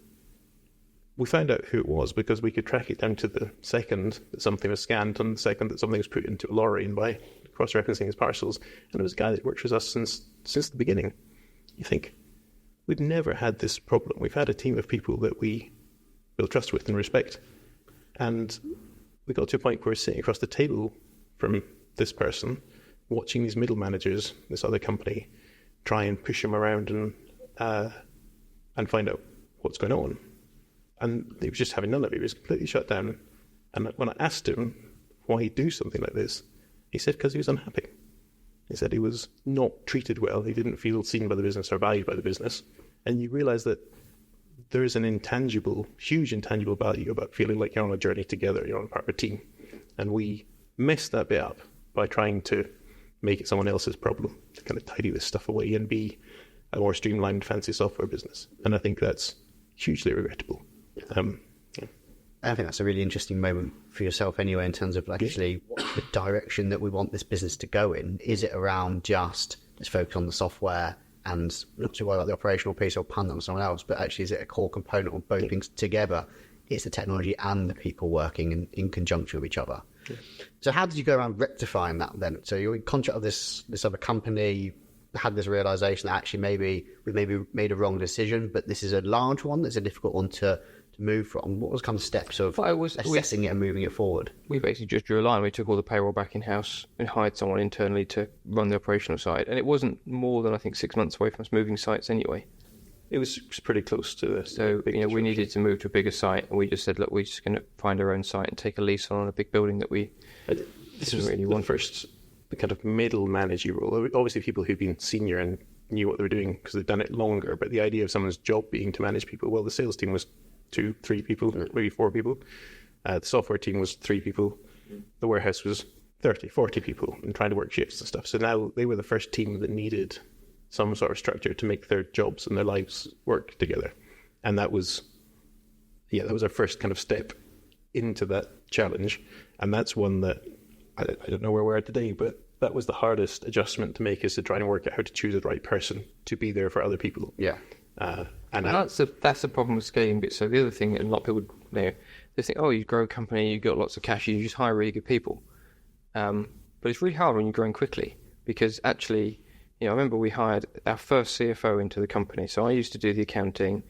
we found out who it was because we could track it down to the second that something was scanned and the second that something was put into a lorry and by cross-referencing his parcels. And it was a guy that worked with us since the beginning. You think, we've never had this problem. We've had a team of people that we build trust with and respect. And we got to a point where we're sitting across the table from this person, watching these middle managers, this other company, try and push him around and find out what's going on. And he was just having none of it. He was completely shut down. And when I asked him why he'd do something like this, he said because he was unhappy. He said he was not treated well. He didn't feel seen by the business or valued by the business. And you realise that there is an huge intangible value about feeling like you're on a journey together, you're on part of a team. And we messed that bit up by trying to make it someone else's problem, to kind of tidy this stuff away and be a more streamlined, fancy software business. And I think that's hugely regrettable. I think that's a really interesting moment for yourself anyway, in terms of actually what's the direction that we want this business to go in. Is it around just let's focus on the software and not to worry about the operational piece or pan that on someone else, but actually is it a core component of both things together? It's the technology and the people working in conjunction with each other. Yeah. So how did you go around rectifying that then? So you're in contract with this other company, you had this realization that actually maybe we made a wrong decision, but this is a large one, that's a difficult one to move from. What was kind of steps of assessing it and moving it forward? We basically just drew a line. We took all the payroll back in-house and hired someone internally to run the operational side. And it wasn't more than, I think, 6 months away from us moving sites anyway. It was pretty close to this. So, we needed to move to a bigger site. And we just said, look, we're just going to find our own site and take a lease on a big building that we didn't really want. First, the kind of middle managerial role. Obviously, people who've been senior and knew what they were doing because they've done it longer. But the idea of someone's job being to manage people, well, the sales team was 2-3 people, maybe 4 people. The software team was 3 people. The warehouse was 30-40 people and trying to work shifts and stuff. So now they were the first team that needed some sort of structure to make their jobs and their lives work together. And that was, that was our first kind of step into that challenge. And that's one that I don't know where we are today, but that was the hardest adjustment to make, is to try and work out how to choose the right person to be there for other people. Yeah. And that's the problem with scaling bits. So the other thing, and a lot of people, they think, oh, you grow a company, you got lots of cash, you just hire really good people. But it's really hard when you're growing quickly, because actually, I remember we hired our first CFO into the company. So I used to do the accounting.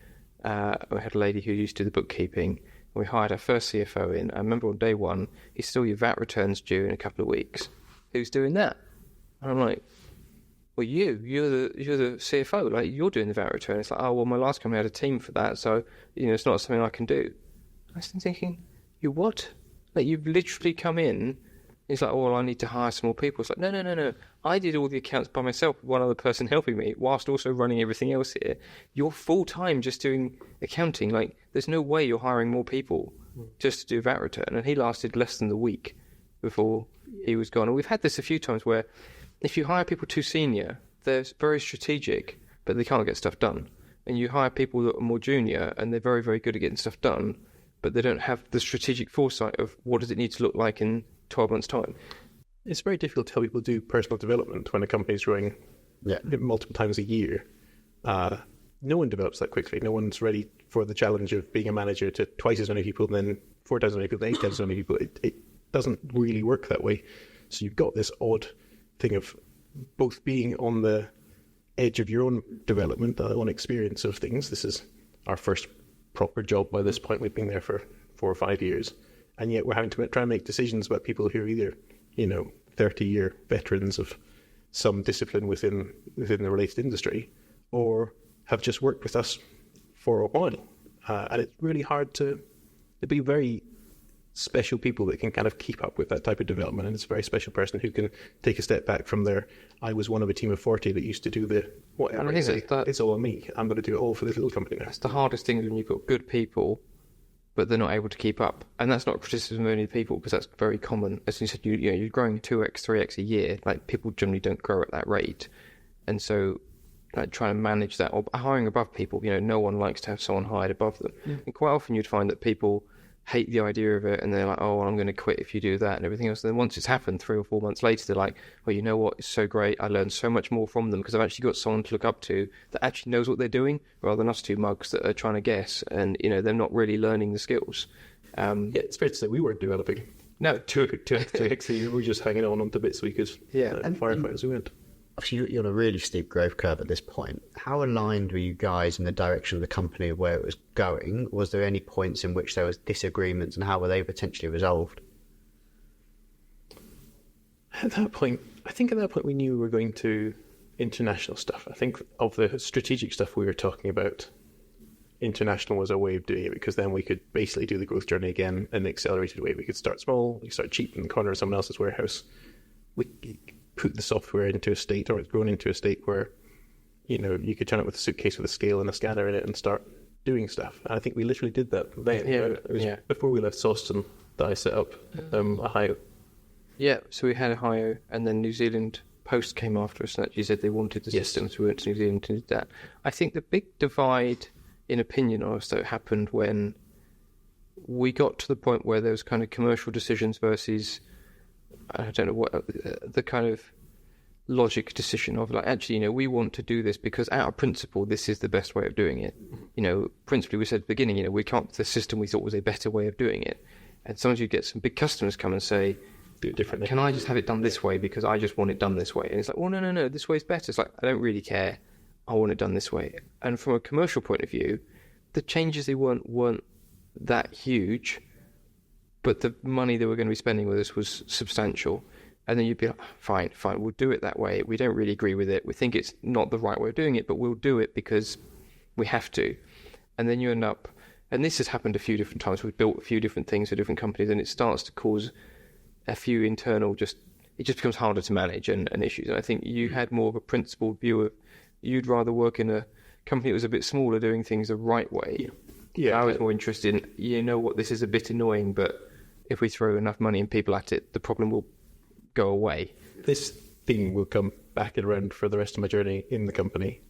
We had a lady who used to do the bookkeeping. We hired our first CFO in. I remember on day one, he's still, your VAT returns due in a couple of weeks. Who's doing that? And I'm like, well, you're the CFO, like, you're doing the VAT return. It's like, oh, well, my last company had a team for that, so it's not something I can do. I was thinking, you what? Like, you've literally come in. It's like, oh, well, I need to hire some more people. It's like, no. I did all the accounts by myself with one other person helping me, whilst also running everything else here. You're full time just doing accounting. Like, there's no way you're hiring more people just to do VAT return. And he lasted less than the week before he was gone. And we've had this a few times where, if you hire people too senior, they're very strategic, but they can't get stuff done. And you hire people that are more junior, and they're very, very good at getting stuff done, but they don't have the strategic foresight of what does it need to look like in 12 months' time. It's very difficult to help people do personal development when a company's growing multiple times a year. No one develops that quickly. No one's ready for the challenge of being a manager to twice as many people, then 4 times as many people, then 8 times as many people. It doesn't really work that way. So you've got this odd thing of both being on the edge of your own development, the own experience of things. This is our first proper job by this point. We've been there for 4 or 5 years. And yet we're having to try and make decisions about people who are either, 30-year veterans of some discipline within the related industry, or have just worked with us for a while. And it's really hard to be very special people that can kind of keep up with that type of development. And it's a very special person who can take a step back from their, I was one of a team of 40 that used to do the whatever. And it's all on me. I'm going to do it all for this little company now. That's the hardest thing when you've got good people, but they're not able to keep up. And that's not criticism of any people, because that's very common. As you said, you're growing 2x, 3x a year. Like, people generally don't grow at that rate. And so, like, trying to manage that, or hiring above people, no one likes to have someone hired above them. Yeah. And quite often you'd find that people hate the idea of it, and they're like, oh, well, I'm going to quit if you do that and everything else. And then once it's happened 3 or 4 months later, they're like, well, you know what, it's so great, I learned so much more from them because I've actually got someone to look up to that actually knows what they're doing, rather than us two mugs that are trying to guess, and they're not really learning the skills. It's fair to say we weren't developing. No, 2x a year, we were just hanging on to bits we could firefight as we went. Obviously, you're on a really steep growth curve at this point. How aligned were you guys in the direction of the company, where it was going? Was there any points in which there was disagreements, and how were they potentially resolved? At that point, we knew we were going to international stuff. I think of the strategic stuff we were talking about, international was a way of doing it, because then we could basically do the growth journey again in an accelerated way. We could start small, we could start cheap in the corner of someone else's warehouse. We put the software into a state, or it's grown into a state where, you could turn it with a suitcase with a scale and a scanner in it and start doing stuff. And I think we literally did that then. It was before we left Sawston that I set up Ohio. Yeah, so we had Ohio, and then New Zealand Post came after us and actually said they wanted the system, so we went to New Zealand and did that. I think the big divide in opinion on us, though, happened when we got to the point where there was kind of commercial decisions versus, I don't know what, the kind of logic decision of, like, actually, we want to do this because out of principle, this is the best way of doing it. Principally, we said at the beginning, we can't, the system we thought was a better way of doing it. And sometimes you get some big customers come and say, do it differently. Can I just have it done this way because I just want it done this way? And it's like, well, no, this way's better. It's like, I don't really care. I want it done this way. And from a commercial point of view, the changes they weren't that huge, but the money they were going to be spending with us was substantial. And then you'd be like, fine, we'll do it that way. We don't really agree with it. We think it's not the right way of doing it, but we'll do it because we have to. And then you end up, and this has happened a few different times. We've built a few different things for different companies, and it starts to cause a few internal, it just becomes harder to manage and issues. And I think you had more of a principled view of, you'd rather work in a company that was a bit smaller doing things the right way. Yeah. I was more interested in, what, this is a bit annoying, but if we throw enough money and people at it, the problem will go away. This theme will come back and around for the rest of my journey in the company,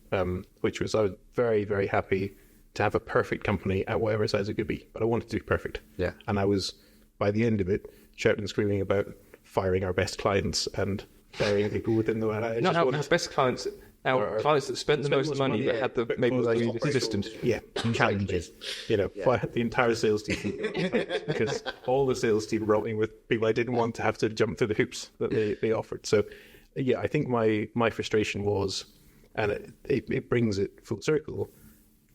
which was, I was very, very happy to have a perfect company at whatever size it could be, but I wanted to be perfect. Yeah. And I was, by the end of it, shouting and screaming about firing our best clients and burying people within the... Not our best clients, our clients that spent the most money, but had the maybe the systems. Yeah. Challenges. You know, I had the entire sales team because all the sales team were rolling with people I didn't want to have to jump through the hoops that they offered. So, yeah, I think my frustration was, and it brings it full circle,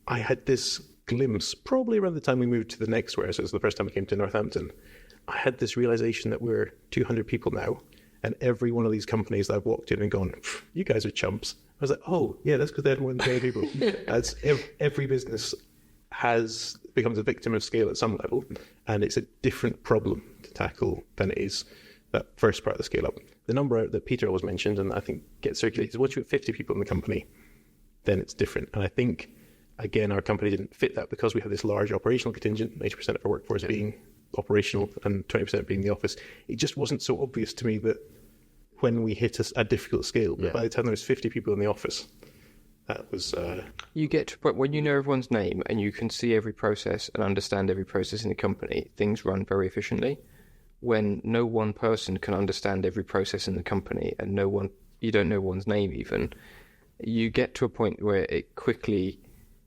I had this glimpse, probably around the time we moved to the next warehouse, so it was the first time I came to Northampton, I had this realization that we're 200 people now, and every one of these companies that I've walked in and gone, you guys are chumps. I was like, oh, yeah, that's because they had more than 20 people. That's every business becomes a victim of scale at some level, and it's a different problem to tackle than it is that first part of the scale up. The number that Peter always mentioned, and I think gets circulated, is once you have 50 people in the company, then it's different. And I think, again, our company didn't fit that because we have this large operational contingent, 80% of our workforce being operational and 20% being the office. It just wasn't so obvious to me that when we hit a difficult scale, but by the time there was 50 people in the office, that was... You get to a point when you know everyone's name and you can see every process and understand every process in the company, things run very efficiently. When no one person can understand every process in the company and you don't know one's name even, you get to a point where it quickly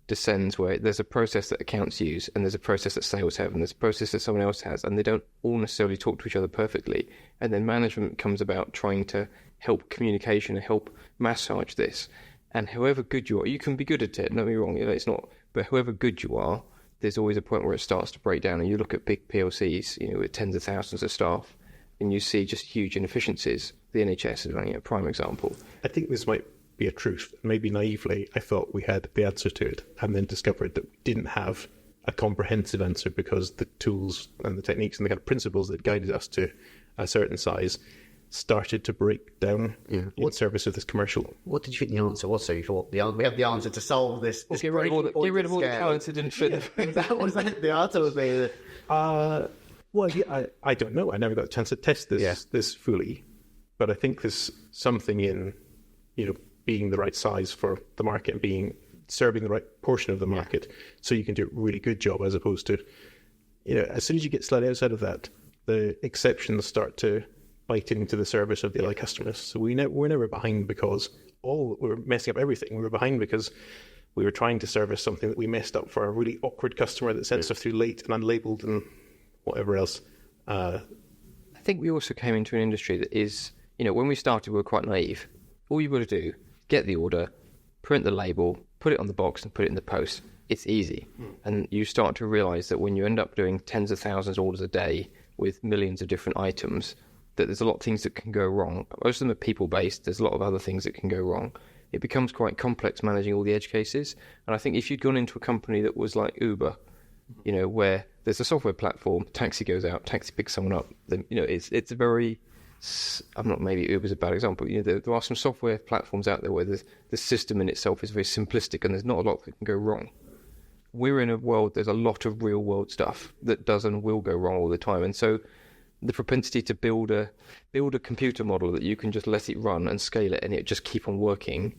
descends, where there's a process that accounts use and there's a process that sales have and there's a process that someone else has, and they don't all necessarily talk to each other perfectly. And then management comes about trying to help communication and help massage this. And however good you are, you can be good at it, don't get me wrong, it's not, but however good you are, there's always a point where it starts to break down. And you look at big PLCs, with tens of thousands of staff, and you see just huge inefficiencies. The NHS is a prime example. I think this might be a truth. Maybe naively, I thought we had the answer to it, and then discovered that we didn't have a comprehensive answer because the tools and the techniques and the kind of principles that guided us to a certain size started to break down in service of this commercial. What did you think the answer was? So you thought we have the answer to solve this. Get rid of all the clients that didn't fit. That was the answer was being. Well, yeah, I don't know. I never got a chance to test this fully, but I think there's something in, being the right size for the market and serving the right portion of the market, so you can do a really good job, as opposed to, as soon as you get slightly outside of that, the exceptions start to bite into the service of the other customers. So we're never behind because we're messing up everything. We were behind because we were trying to service something that we messed up for a really awkward customer that sent stuff through late and unlabeled and whatever else. I think we also came into an industry that is, when we started, we were quite naive. All you've got to do, get the order, print the label, put it on the box and put it in the post. It's easy. And you start to realise that when you end up doing tens of thousands of orders a day with millions of different items, that there's a lot of things that can go wrong. Most of them are people-based. There's a lot of other things that can go wrong. It becomes quite complex managing all the edge cases. And I think if you'd gone into a company that was like Uber, where there's a software platform, taxi goes out, taxi picks someone up, then, it's a very... maybe Uber's a bad example. There are some software platforms out there where the system in itself is very simplistic and there's not a lot that can go wrong. We're in a world, there's a lot of real world stuff that does and will go wrong all the time. And so the propensity to build a computer model that you can just let it run and scale it and it just keep on working,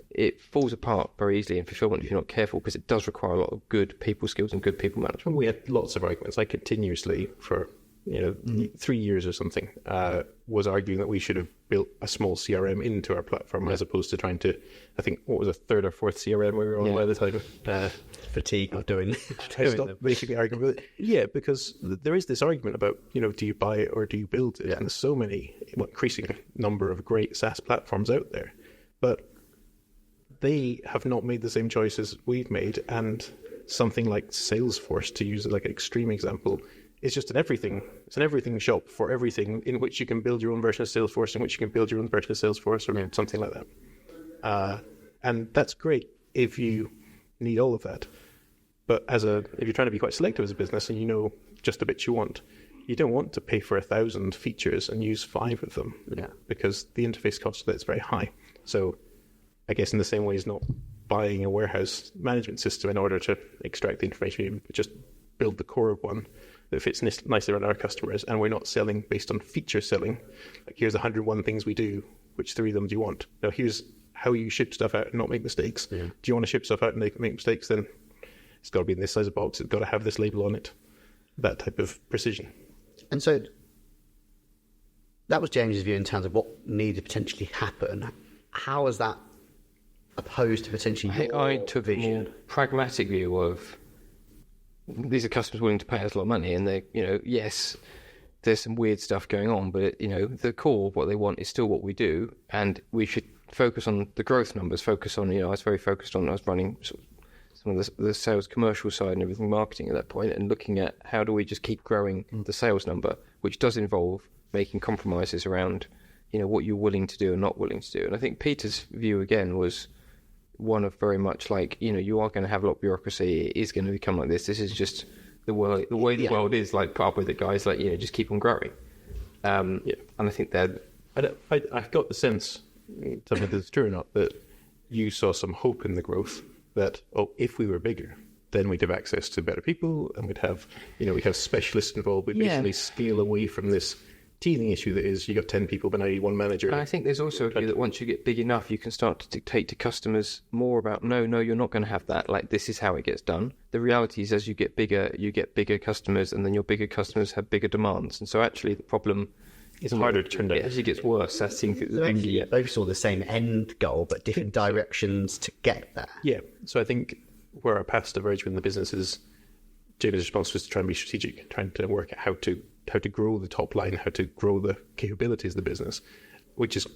it falls apart very easily in fulfillment if you're not careful, because it does require a lot of good people skills and good people management. We had lots of arguments. I continuously, for 3 years or something, was arguing that we should have built a small CRM into our platform as opposed to trying to, I think, what was a third or fourth CRM we were on by the time. Fatigue of doing stopped basically arguing with it. Yeah, because there is this argument about, do you buy it or do you build it? Yeah. And there's so many, increasing number of great SaaS platforms out there, but they have not made the same choices we've made. And something like Salesforce, to use like an extreme example, it's just it's an everything shop for everything, in which you can build your own version of Salesforce, in which you can build your own version of Salesforce or something like that. And that's great if you need all of that. But if you're trying to be quite selective as a business and just the bits you want, you don't want to pay for 1,000 features and use 5 of them because the interface cost of that is very high. So I guess in the same way as not buying a warehouse management system in order to extract the information, you just build the core of one that fits nicely around our customers, and we're not selling based on feature selling. Like, here's 101 things we do, which 3 of them do you want? Now, here's how you ship stuff out and not make mistakes. Yeah. Do you want to ship stuff out and make mistakes? Then It's got to be in this size of box. It's got to have this label on it. That type of precision. And so that was James's view in terms of what needed to potentially happen. How is that opposed to potentially I took a more pragmatic view of these are customers willing to pay us a lot of money, and they, yes, there's some weird stuff going on, but the core of what they want is still what we do, and we should focus on the growth numbers. Focus on, I was very focused on. I was running some of the sales commercial side and everything, marketing at that point, and looking at how do we just keep growing the sales number, which does involve making compromises around, what you're willing to do and not willing to do. And I think Peter's view again was one of very much like, you are going to have a lot of bureaucracy. It is going to become like this. This is just the way the world is. Like, put up with it, guys. Like, just keep on growing. And I think that I've got the sense, tell me if it's true or not, that you saw some hope in the growth. That if we were bigger, then we'd have access to better people, and we'd have specialists involved. We'd basically scale away from this teething issue that is, you got 10 people, but now you need one manager. And I think there's also a view that once you get big enough, you can start to dictate to customers more about, no, you're not going to have that. Like, this is how it gets done. The reality is, as you get bigger customers, and then your bigger customers have bigger demands. And so actually the problem is harder to turn down. It actually gets worse. I think both saw the same end goal, but different directions to get there. Yeah. So I think where our paths diverge within the business is, James' response was to try and be strategic, trying to work out how to grow the top line, how to grow the capabilities of the business, which is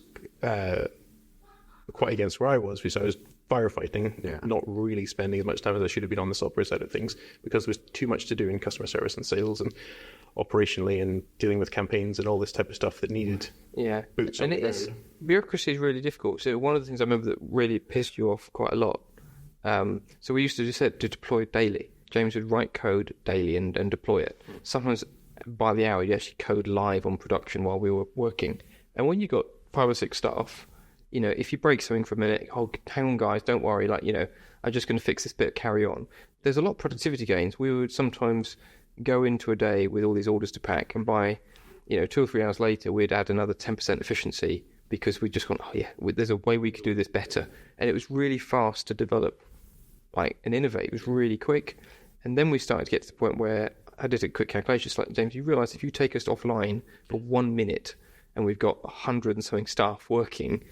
quite against where I was, because I was firefighting, not really spending as much time as I should have been on the software side of things, because there was too much to do in customer service and sales and operationally and dealing with campaigns and all this type of stuff that needed boots on the ground. Bureaucracy is really difficult. So one of the things I remember that really pissed you off quite a lot, so we used to just say to deploy daily. James would write code daily and deploy it. Sometimes by the hour, you actually code live on production while we were working. And when you got 5 or 6 staff, if you break something for a minute, hang on guys, don't worry, I'm just going to fix this bit, carry on. There's a lot of productivity gains. We would sometimes go into a day with all these orders to pack, and by 2 or 3 hours later, we'd add another 10% efficiency because we'd just gone, there's a way we could do this better. And it was really fast to develop and innovate. It was really quick. And then we started to get to the point where I did a quick calculation. It's like, James, you realise if you take us offline for 1 minute and we've got 100 and something staff working,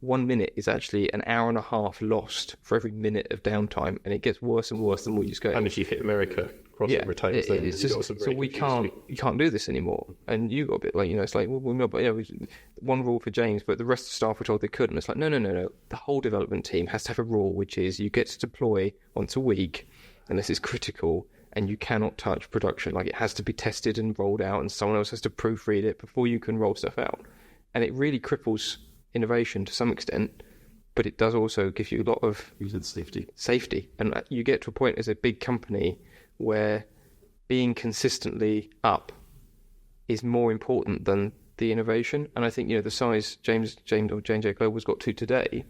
1 minute is actually an hour and a half lost for every minute of downtime, and it gets worse and worse the more you just go. And if you hit America crossover times, then it's just, so you can't do this anymore. And you got a bit it's like, well, no, but one rule for James, but the rest of the staff were told they couldn't. It's like, no. The whole development team has to have a rule, which is you get to deploy once a week, unless it's critical, and you cannot touch production. It has to be tested and rolled out, and someone else has to proofread it before you can roll stuff out. And it really cripples innovation to some extent, but it does also give you a lot of safety. And you get to a point as a big company where being consistently up is more important than the innovation. And I think, the size James or J&J Global's got to today,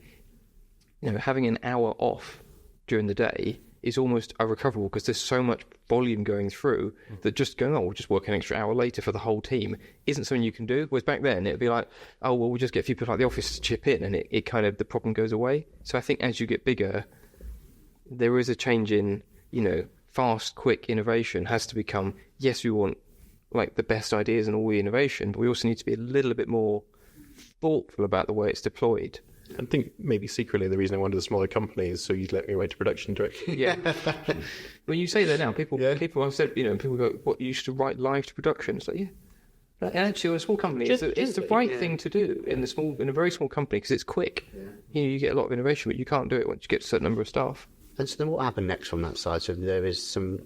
having an hour off during the day is almost irrecoverable, because there's so much volume going through that just going, we'll just work an extra hour later for the whole team isn't something you can do. Whereas back then it'd be like, we'll just get a few people at the office to chip in, and it kind of, the problem goes away. So I think as you get bigger, there is a change in, fast, quick innovation has to become, yes, we want the best ideas and all the innovation, but we also need to be a little bit more thoughtful about the way it's deployed. I think maybe secretly the reason I wanted a smaller company is so you'd let me write to production directly. Yeah. When you say that now, people have said, people go, what, you used to write live to production? It's like, yeah. And actually, a small company, it's the right thing to do in a very small company, because it's quick. Yeah. You get a lot of innovation, but you can't do it once you get to a certain number of staff. And so then what happened next from that side? So there is some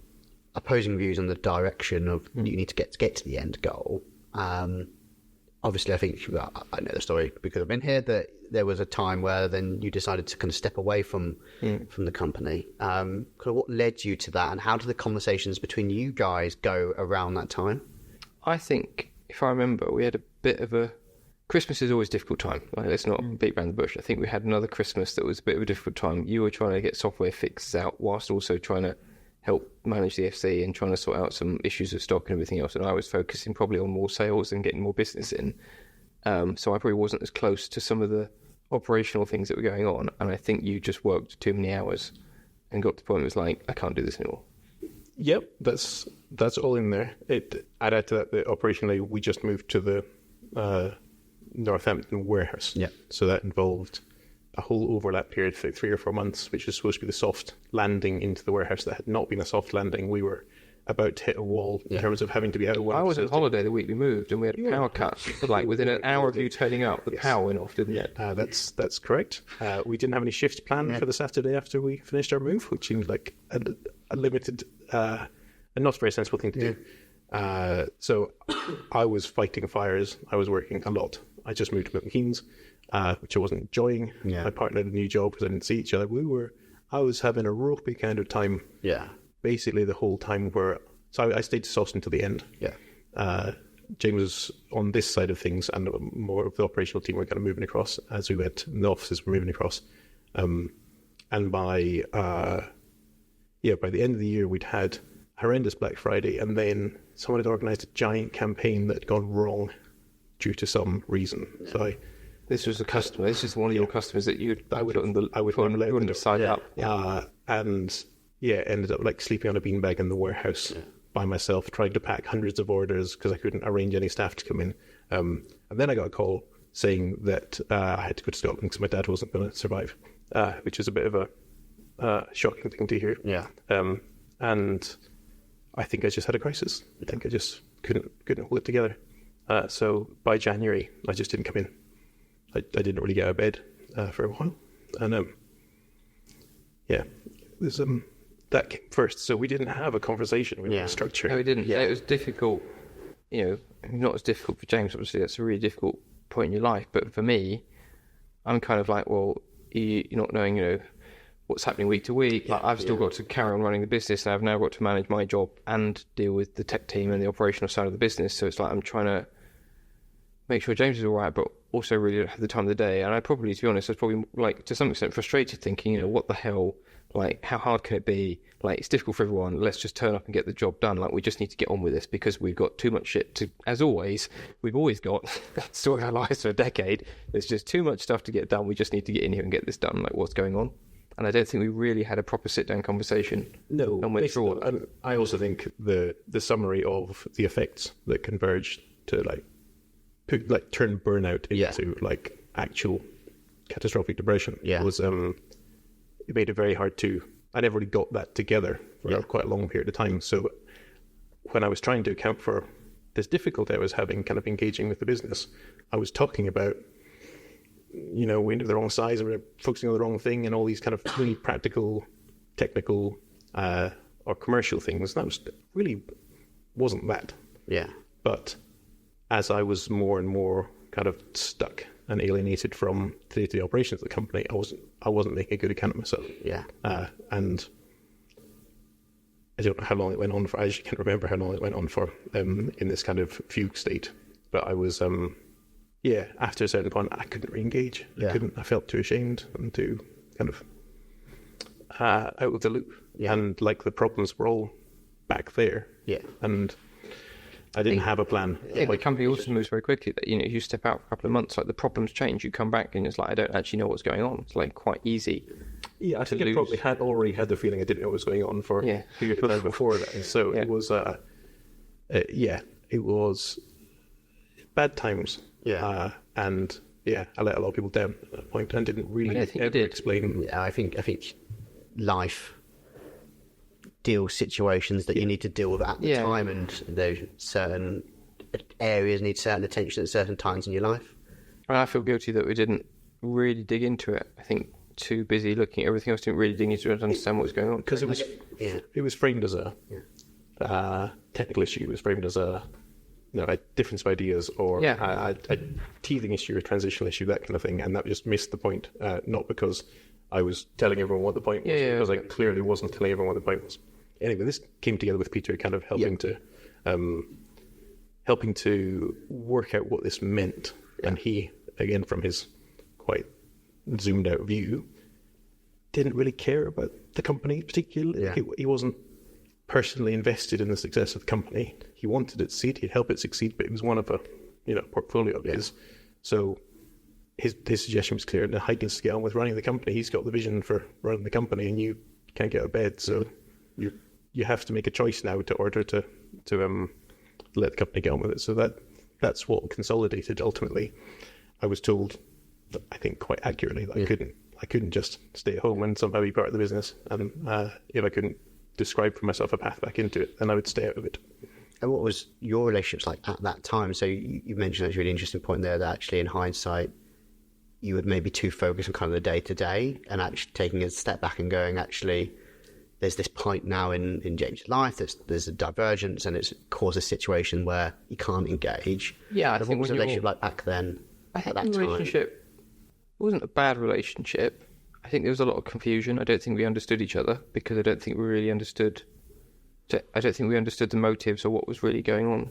opposing views on the direction of you need to get to the end goal. Obviously, I think, I know the story because I've been here, that there was a time where then you decided to kind of step away from the company. Kind of what led you to that, and how did the conversations between you guys go around that time? I think, if I remember, we had a bit of a... Christmas is always a difficult time. Let's not beat around the bush. I think we had another Christmas that was a bit of a difficult time. You were trying to get software fixes out whilst also trying to help manage the FC and trying to sort out some issues of stock and everything else. And I was focusing probably on more sales and getting more business in. So I probably wasn't as close to some of the operational things that were going on. And I think you just worked too many hours. and got to the point where it was like, I can't do this anymore. Yep, that's all in there. I'd add to that operationally, we just moved to the Northampton warehouse. Yeah. So that involved a whole overlap period for 3 or 4 months, which was supposed to be the soft landing into the warehouse that had not been a soft landing. We were about to hit a wall in terms of having to be out of one. I was on holiday the week we moved, and we had a power cut. Like within an hour of you turning up, the power went off, didn't it? That's correct. We didn't have any shifts planned for the Saturday after we finished our move, which seemed like a limited, a not very sensible thing to do. So I was fighting fires. I was working a lot. I just moved to Milton Keynes, which I wasn't enjoying. Yeah. My partner had a new job because I didn't see each other. I was having a ropey kind of time. Yeah. Basically the whole time so I stayed to Sauce until the end. Yeah. James was on this side of things, and more of the operational team were kind of moving across as we went. And the offices were moving across. And by the end of the year, we'd had horrendous Black Friday, and then someone had organised a giant campaign that had gone wrong due to some reason. Yeah. So this was a customer. This is one of your customers that I would have signed up. And ended up like sleeping on a beanbag in the warehouse by myself, trying to pack hundreds of orders because I couldn't arrange any staff to come in. And then I got a call saying that I had to go to Scotland because my dad wasn't going to survive, which is a bit of a shocking thing to hear. Yeah. And I think I just had a crisis. I think I just couldn't hold it together. So by January, I just didn't come in. I didn't really get out of bed for a while. And there's that came first. So we didn't have a conversation. We didn't have a structure. No, we didn't. Yeah. It was difficult. Not as difficult for James. Obviously, that's a really difficult point in your life. But for me, I'm kind of like, well, you're not knowing, what's happening week to week. Like I've still got to carry on running the business, and I've now got to manage my job and deal with the tech team and the operational side of the business. So it's like I'm trying to make sure James is all right, but also really don't have the time of the day. And I probably, to be honest, I was probably like to some extent frustrated, thinking, what the hell? Like, how hard can it be? Like, it's difficult for everyone. Let's just turn up and get the job done. Like, we just need to get on with this because we've got too much shit to, as always, we've always got, story our lives for a decade. There's just too much stuff to get done. We just need to get in here and get this done. Like, what's going on? And I don't think we really had a proper sit-down conversation. No. And went through all that. I also think the summary of the effects that converged to, turn burnout into, actual catastrophic depression was... it made it very hard to... I never really got that together for quite a long period of time. So when I was trying to account for this difficulty I was having kind of engaging with the business, I was talking about, we ended the wrong size and we're focusing on the wrong thing and all these kind of really practical, technical or commercial things. That really wasn't that. Yeah. But as I was more and more kind of stuck and alienated from the day-to-day operations of the company, I wasn't making a good account of myself. Yeah. And I don't know how long it went on for. I actually can't remember how long it went on for in this kind of fugue state. But I was, after a certain point, I couldn't re-engage. Yeah. I felt too ashamed and too kind of out of the loop. Yeah. And the problems were all back there. Yeah. And I didn't have a plan. Yeah, the company also moves very quickly. That you step out for a couple of months, the problems change. You come back and it's like I don't actually know what's going on. It's quite easy. Yeah, I think I probably had already had the feeling I didn't know what was going on for a few years before that. And so it was, it was bad times. Yeah, and I let a lot of people down at that point and didn't really ever explain. Yeah, I think life deals situations that you need to deal with at the time, and those certain areas need certain attention at certain times in your life. And I feel guilty that we didn't really dig into it. I think too busy looking at everything else, didn't really dig into it to understand what was going on. Because it was framed as a technical issue. It was framed as a difference of ideas or a teething issue, a transitional issue, that kind of thing, and that just missed the point. Not because I was telling everyone what the point was, because I clearly wasn't telling everyone what the point was. Anyway, this came together with Peter kind of helping to work out what this meant. Yeah. And he, again, from his quite zoomed out view, didn't really care about the company particularly. Yeah. He wasn't personally invested in the success of the company. He wanted it to succeed, he'd help it succeed, but it was one of a portfolio of his. So his suggestion was clear. Now Hyde needs to get on with running the company. He's got the vision for running the company, and you you can't get out of bed, so you have to make a choice now to order to let the company get on with it. So that's what consolidated ultimately. I was told, I think quite accurately, that I couldn't just stay at home and somehow be part of the business. And if I couldn't describe for myself a path back into it, then I would stay out of it. And what was your relationships like at that time? So you mentioned that's a really interesting point there, that actually in hindsight, you were maybe too focused on kind of the day-to-day, and actually taking a step back and going, actually, there's this point now in James' life, there's a divergence, and it's caused a situation where you can't engage. Yeah, I and think what was the when relationship like back then? I think at that the relationship wasn't a bad relationship. I think there was a lot of confusion. I don't think we understood each other because I don't think we really understood. I don't think we understood the motives or what was really going on.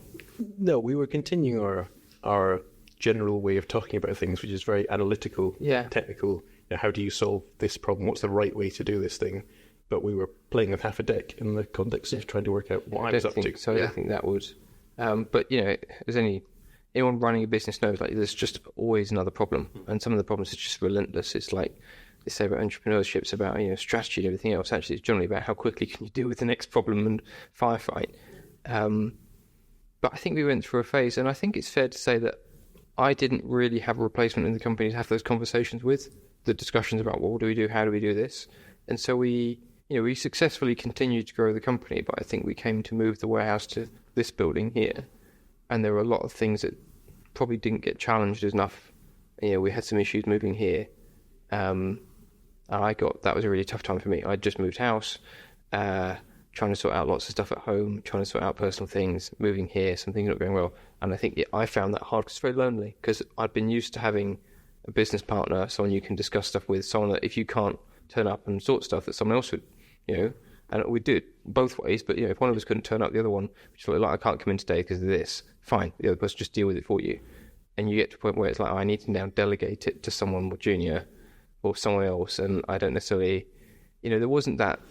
No, we were continuing our general way of talking about things, which is very analytical, technical. How do you solve this problem? What's the right way to do this thing? But we were playing with half a deck in the context of trying to work out what I was up to. So I don't think that would. But as anyone running a business knows, like there's just always another problem, and some of the problems are just relentless. It's like they say about entrepreneurship, it's about strategy and everything else. Actually, it's generally about how quickly can you deal with the next problem and firefight. But I think we went through a phase, and I think it's fair to say that I didn't really have a replacement in the company to have those conversations with, the discussions about what do we do, how do we do this, and so we successfully continued to grow the company. But I think we came to move the warehouse to this building here, and there were a lot of things that probably didn't get challenged enough. We had some issues moving here. That was a really tough time for me. I'd just moved house, trying to sort out lots of stuff at home, trying to sort out personal things, moving here, some things not going well. And I think I found that hard because it's very lonely, because I'd been used to having a business partner, someone you can discuss stuff with, someone that if you can't turn up and sort stuff, that someone else would, and we did both ways. But, if one of us couldn't turn up, the other one, which was like, I can't come in today because of this, fine, the other person just deal with it for you. And you get to a point where it's like, I need to now delegate it to someone more junior or someone else, and I don't necessarily, there wasn't that.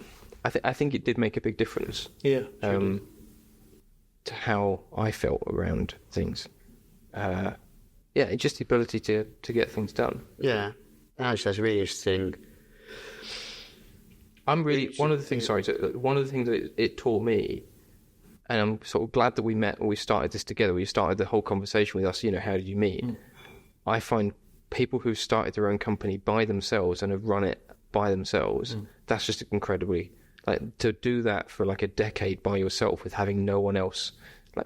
I think it did make a big difference. Yeah. Sure to how I felt around things. Just the ability to get things done. Yeah, actually, that's really interesting. One of the things that it taught me, and I'm sort of glad that we met and we started this together. We started the whole conversation with us. How did you meet? I find people who started their own company by themselves and have run it by themselves, that's just incredibly, to do that for like a decade by yourself with having no one else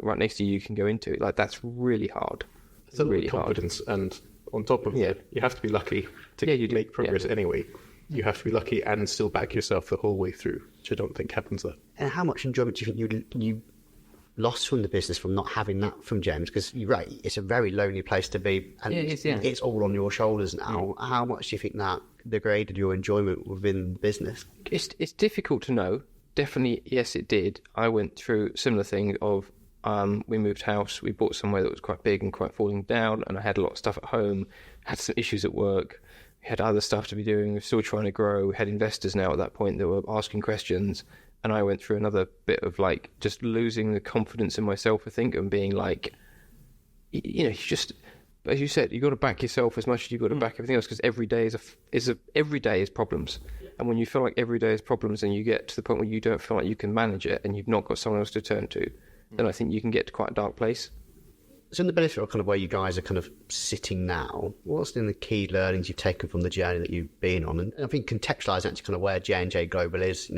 right next to you can go into it, that's really hard. It's a really confidence hard. And on top of that, you have to be lucky to make progress anyway. You have to be lucky and still back yourself the whole way through, which I don't think happens there. And how much enjoyment do you think you lost from the business from not having that from James? Because you're right, it's a very lonely place to be, and it's all on your shoulders now. How much do you think that degraded your enjoyment within the business? It's difficult to know. Definitely, yes, it did. I went through a similar thing of we moved house, we bought somewhere that was quite big and quite falling down, and I had a lot of stuff at home, had some issues at work, we had other stuff to be doing, we were still trying to grow, we had investors now at that point that were asking questions. And I went through another bit of just losing the confidence in myself, I think, and being just, as you said, you got to back yourself as much as you got to back everything else, because every day every day is problems. And when you feel like every day is problems, and you get to the point where you don't feel like you can manage it, and you've not got someone else to turn to, then I think you can get to quite a dark place. So in the benefit of kind of where you guys are kind of sitting now, what's been the key learnings you've taken from the journey that you've been on? And I think contextualising actually kind of where J&J Global is,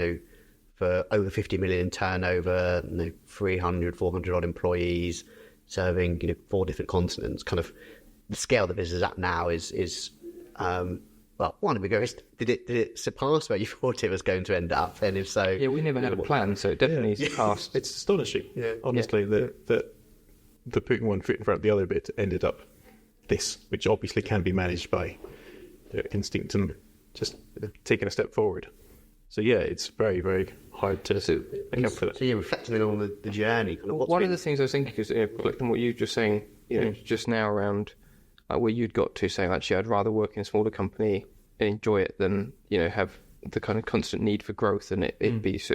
for over 50 million in turnover, 300, 400 odd employees, serving 4 different continents. Kind of the scale the business is at now is one of the biggest. Did it surpass where you thought it was going to end up? And if so, we never had a plan, so it definitely surpassed. It's astonishing, honestly, that the putting one foot in front of the other bit ended up this, which obviously can be managed by instinct and just taking a step forward. So it's very, very hard to make up for that. So you're reflecting on the journey. One of the things I was thinking is, reflecting on what you were just saying, just now around where you'd got to saying, actually, I'd rather work in a smaller company and enjoy it than, have the kind of constant need for growth and it be so.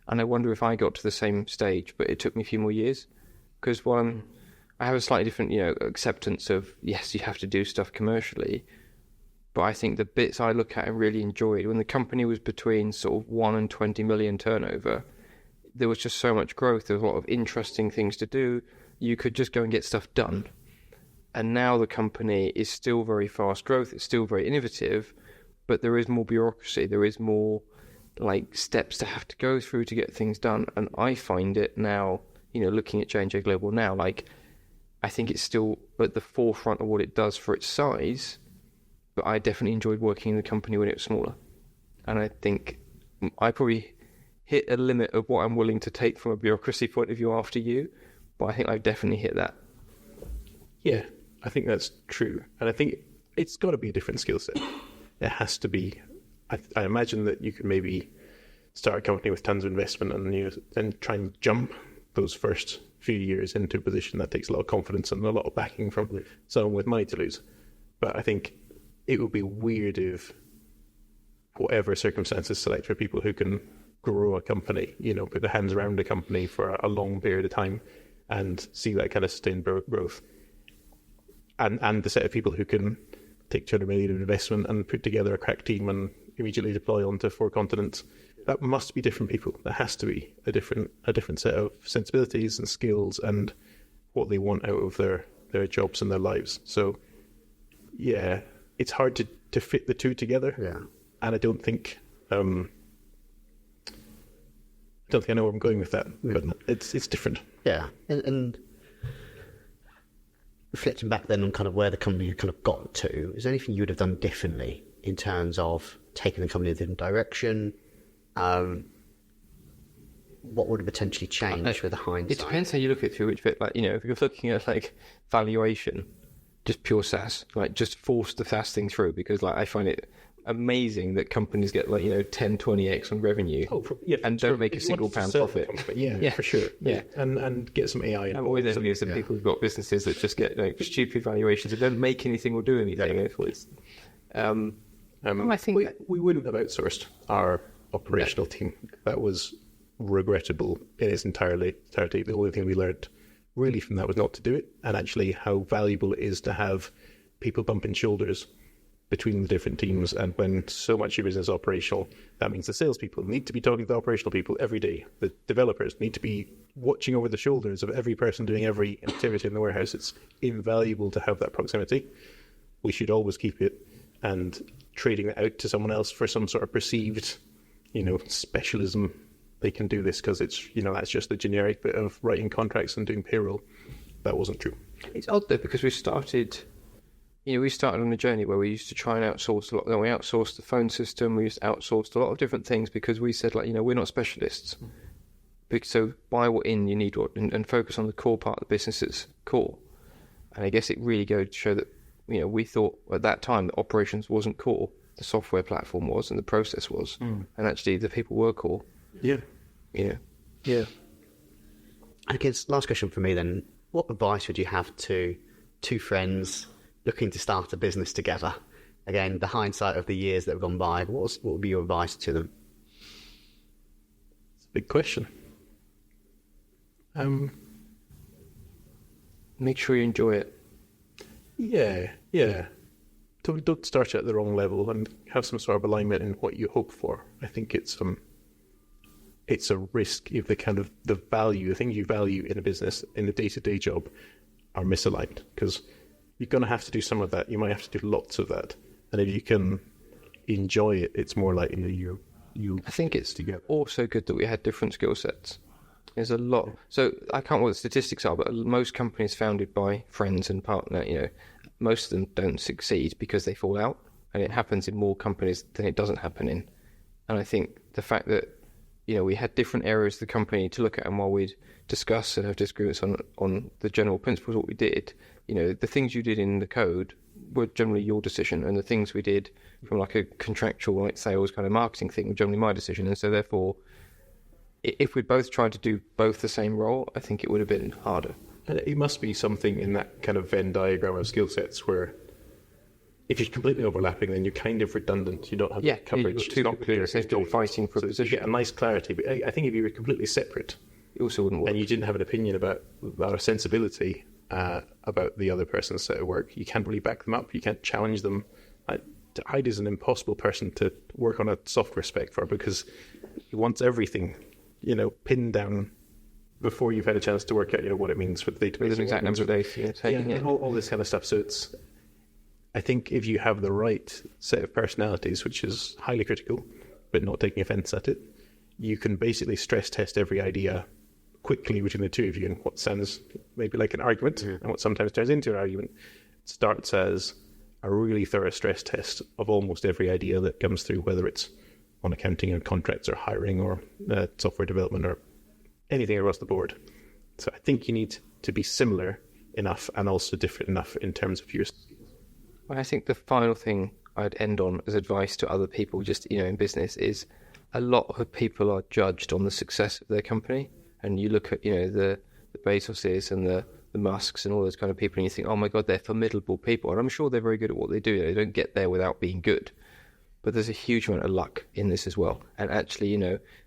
And I wonder if I got to the same stage, but it took me a few more years. Because I have a slightly different, acceptance of, yes, you have to do stuff commercially. But I think the bits I look at and really enjoyed, when the company was between sort of 1 and 20 million turnover, there was just so much growth. There was a lot of interesting things to do. You could just go and get stuff done. And now the company is still very fast growth. It's still very innovative, but there is more bureaucracy. There is more like steps to have to go through to get things done. And I find it now, looking at J&J Global now, like I think it's still at the forefront of what it does for its size, but I definitely enjoyed working in the company when it was smaller. And I think I probably hit a limit of what I'm willing to take from a bureaucracy point of view after you, but I think I've definitely hit that. Yeah, I think that's true. And I think it's got to be a different skill set. It has to be. I imagine that you could maybe start a company with tons of investment and then try and jump those first few years into a position that takes a lot of confidence and a lot of backing from someone with money to lose. But I think it would be weird if whatever circumstances select for people who can grow a company, put their hands around a company for a long period of time and see that kind of sustained growth. And the set of people who can take 200 million of investment and put together a crack team and immediately deploy onto 4 continents. That must be different people. There has to be a different set of sensibilities and skills and what they want out of their jobs and their lives. So, yeah, it's hard to fit the two together. Yeah, and I don't think I know where I'm going with that, but it's different. Yeah, and reflecting back then on kind of where the company had kind of got to, is there anything you would have done differently in terms of taking the company in a different direction? What would have potentially changed with the hindsight? It depends how you look at it through which bit. Like, if you're looking at like valuation, just pure SaaS, like just force the SaaS thing through, because like I find it amazing that companies get like 10, 20x on revenue and don't make a single pound profit. Yeah, for sure. Yeah, and get some AI. I'm always envious of people who've got businesses that just get stupid valuations that don't make anything or do anything. I think we wouldn't have outsourced our operational team. That was regrettable in its entirety. The only thing we learned really from that was not to do it, and actually how valuable it is to have people bumping shoulders between the different teams. And when so much of your business is operational, that means the salespeople need to be talking to the operational people every day. The developers need to be watching over the shoulders of every person doing every activity in the warehouse. It's invaluable to have that proximity. We should always keep it, and trading it out to someone else for some sort of perceived, specialism. They can do this because it's, that's just the generic bit of writing contracts and doing payroll. That wasn't true. It's odd though, because we started on a journey where we used to try and outsource a lot. Then we outsourced the phone system. We used to outsource a lot of different things because we said, we're not specialists. So buy what you need and focus on the core part of the business that's core. And I guess it really goes to show that, we thought at that time that operations wasn't core. The software platform was and the process was. And actually the people were core. Yeah. Yeah. I guess last question for me then, what advice would you have to two friends looking to start a business together? Again, the hindsight of the years that have gone by, what would be your advice to them? It's a big question. Make sure you enjoy it. Yeah. Don't start at the wrong level and have some sort of alignment in what you hope for. I think it's a risk if the things you value in a business, in the day-to-day job, are misaligned, because you're going to have to do some of that. You might have to do lots of that. And if you can enjoy it, it's more likely you. I think it's also good that we had different skill sets. There's a lot. So I can't remember what the statistics are, but most companies founded by friends and partner, most of them don't succeed because they fall out. And it happens in more companies than it doesn't happen in. And I think the fact that, we had different areas of the company to look at, and while we'd discuss and have disagreements on the general principles of what we did, the things you did in the code were generally your decision, and the things we did from like a contractual, like sales kind of marketing thing were generally my decision. And so therefore, if we'd both tried to do both the same role, I think it would have been harder. And it must be something in that kind of Venn diagram of skill sets where if you're completely overlapping, then you're kind of redundant. You don't have coverage. It's not clear. It's still fighting for a position. You get a nice clarity. But I think if you were completely separate, it also wouldn't work. And you didn't have an opinion about our sensibility about the other person's set of work, you can't really back them up. You can't challenge them. Hyde is an impossible person to work on a software spec for, because he wants everything, pinned down before you've had a chance to work out, what it means for the database. With an exact number of days you're taking it. All this kind of stuff. So I think if you have the right set of personalities, which is highly critical, but not taking offense at it, you can basically stress test every idea quickly between the two of you, and what sounds maybe like an argument and what sometimes turns into an argument starts as a really thorough stress test of almost every idea that comes through, whether it's on accounting or contracts or hiring or software development or anything across the board. So I think you need to be similar enough and also different enough in terms of your skills. Well, I think the final thing I'd end on as advice to other people just, in business is a lot of people are judged on the success of their company. And you look at, the Bezoses and the Musks and all those kind of people, and you think, oh my God, they're formidable people. And I'm sure they're very good at what they do. They don't get there without being good. But there's a huge amount of luck in this as well. And actually,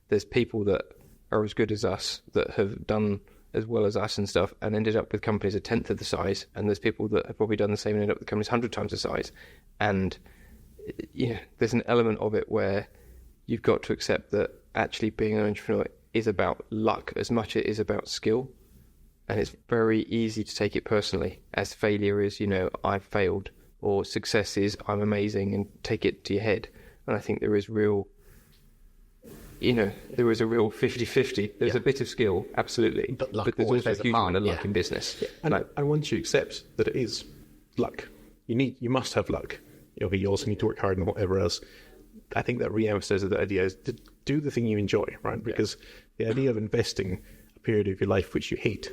there's people that are as good as us that have done as well as us and stuff and ended up with companies a tenth of the size. And there's people that have probably done the same and ended up with companies 100 times the size. And, there's an element of it where you've got to accept that actually being an entrepreneur is about luck as much as it is about skill. And it's very easy to take it personally, as failure is, I've failed, or success is, I'm amazing, and take it to your head. And I think there is real, there is a real 50-50. There's a bit of skill, absolutely. But there's also a huge amount of luck in business. Yeah. And once you accept that it is luck, you must have luck. You also need to work hard and whatever else. I think that re-emphasizes the idea is to do the thing you enjoy, right? Because the idea of investing a period of your life which you hate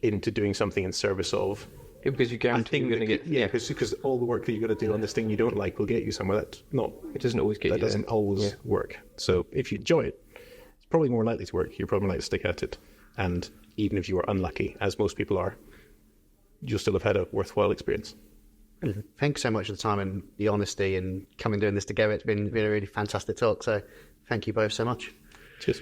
into doing something in service of, because you guarantee you're going to get because all the work that you're going to do on this thing you don't like will get you somewhere. It doesn't always get you. That doesn't always work. So if you enjoy it, it's probably more likely to work. You're probably likely to stick at it, and even if you are unlucky, as most people are, you'll still have had a worthwhile experience. Thanks so much for the time and the honesty and coming doing this together. It's been a really fantastic talk. So thank you both so much. Cheers.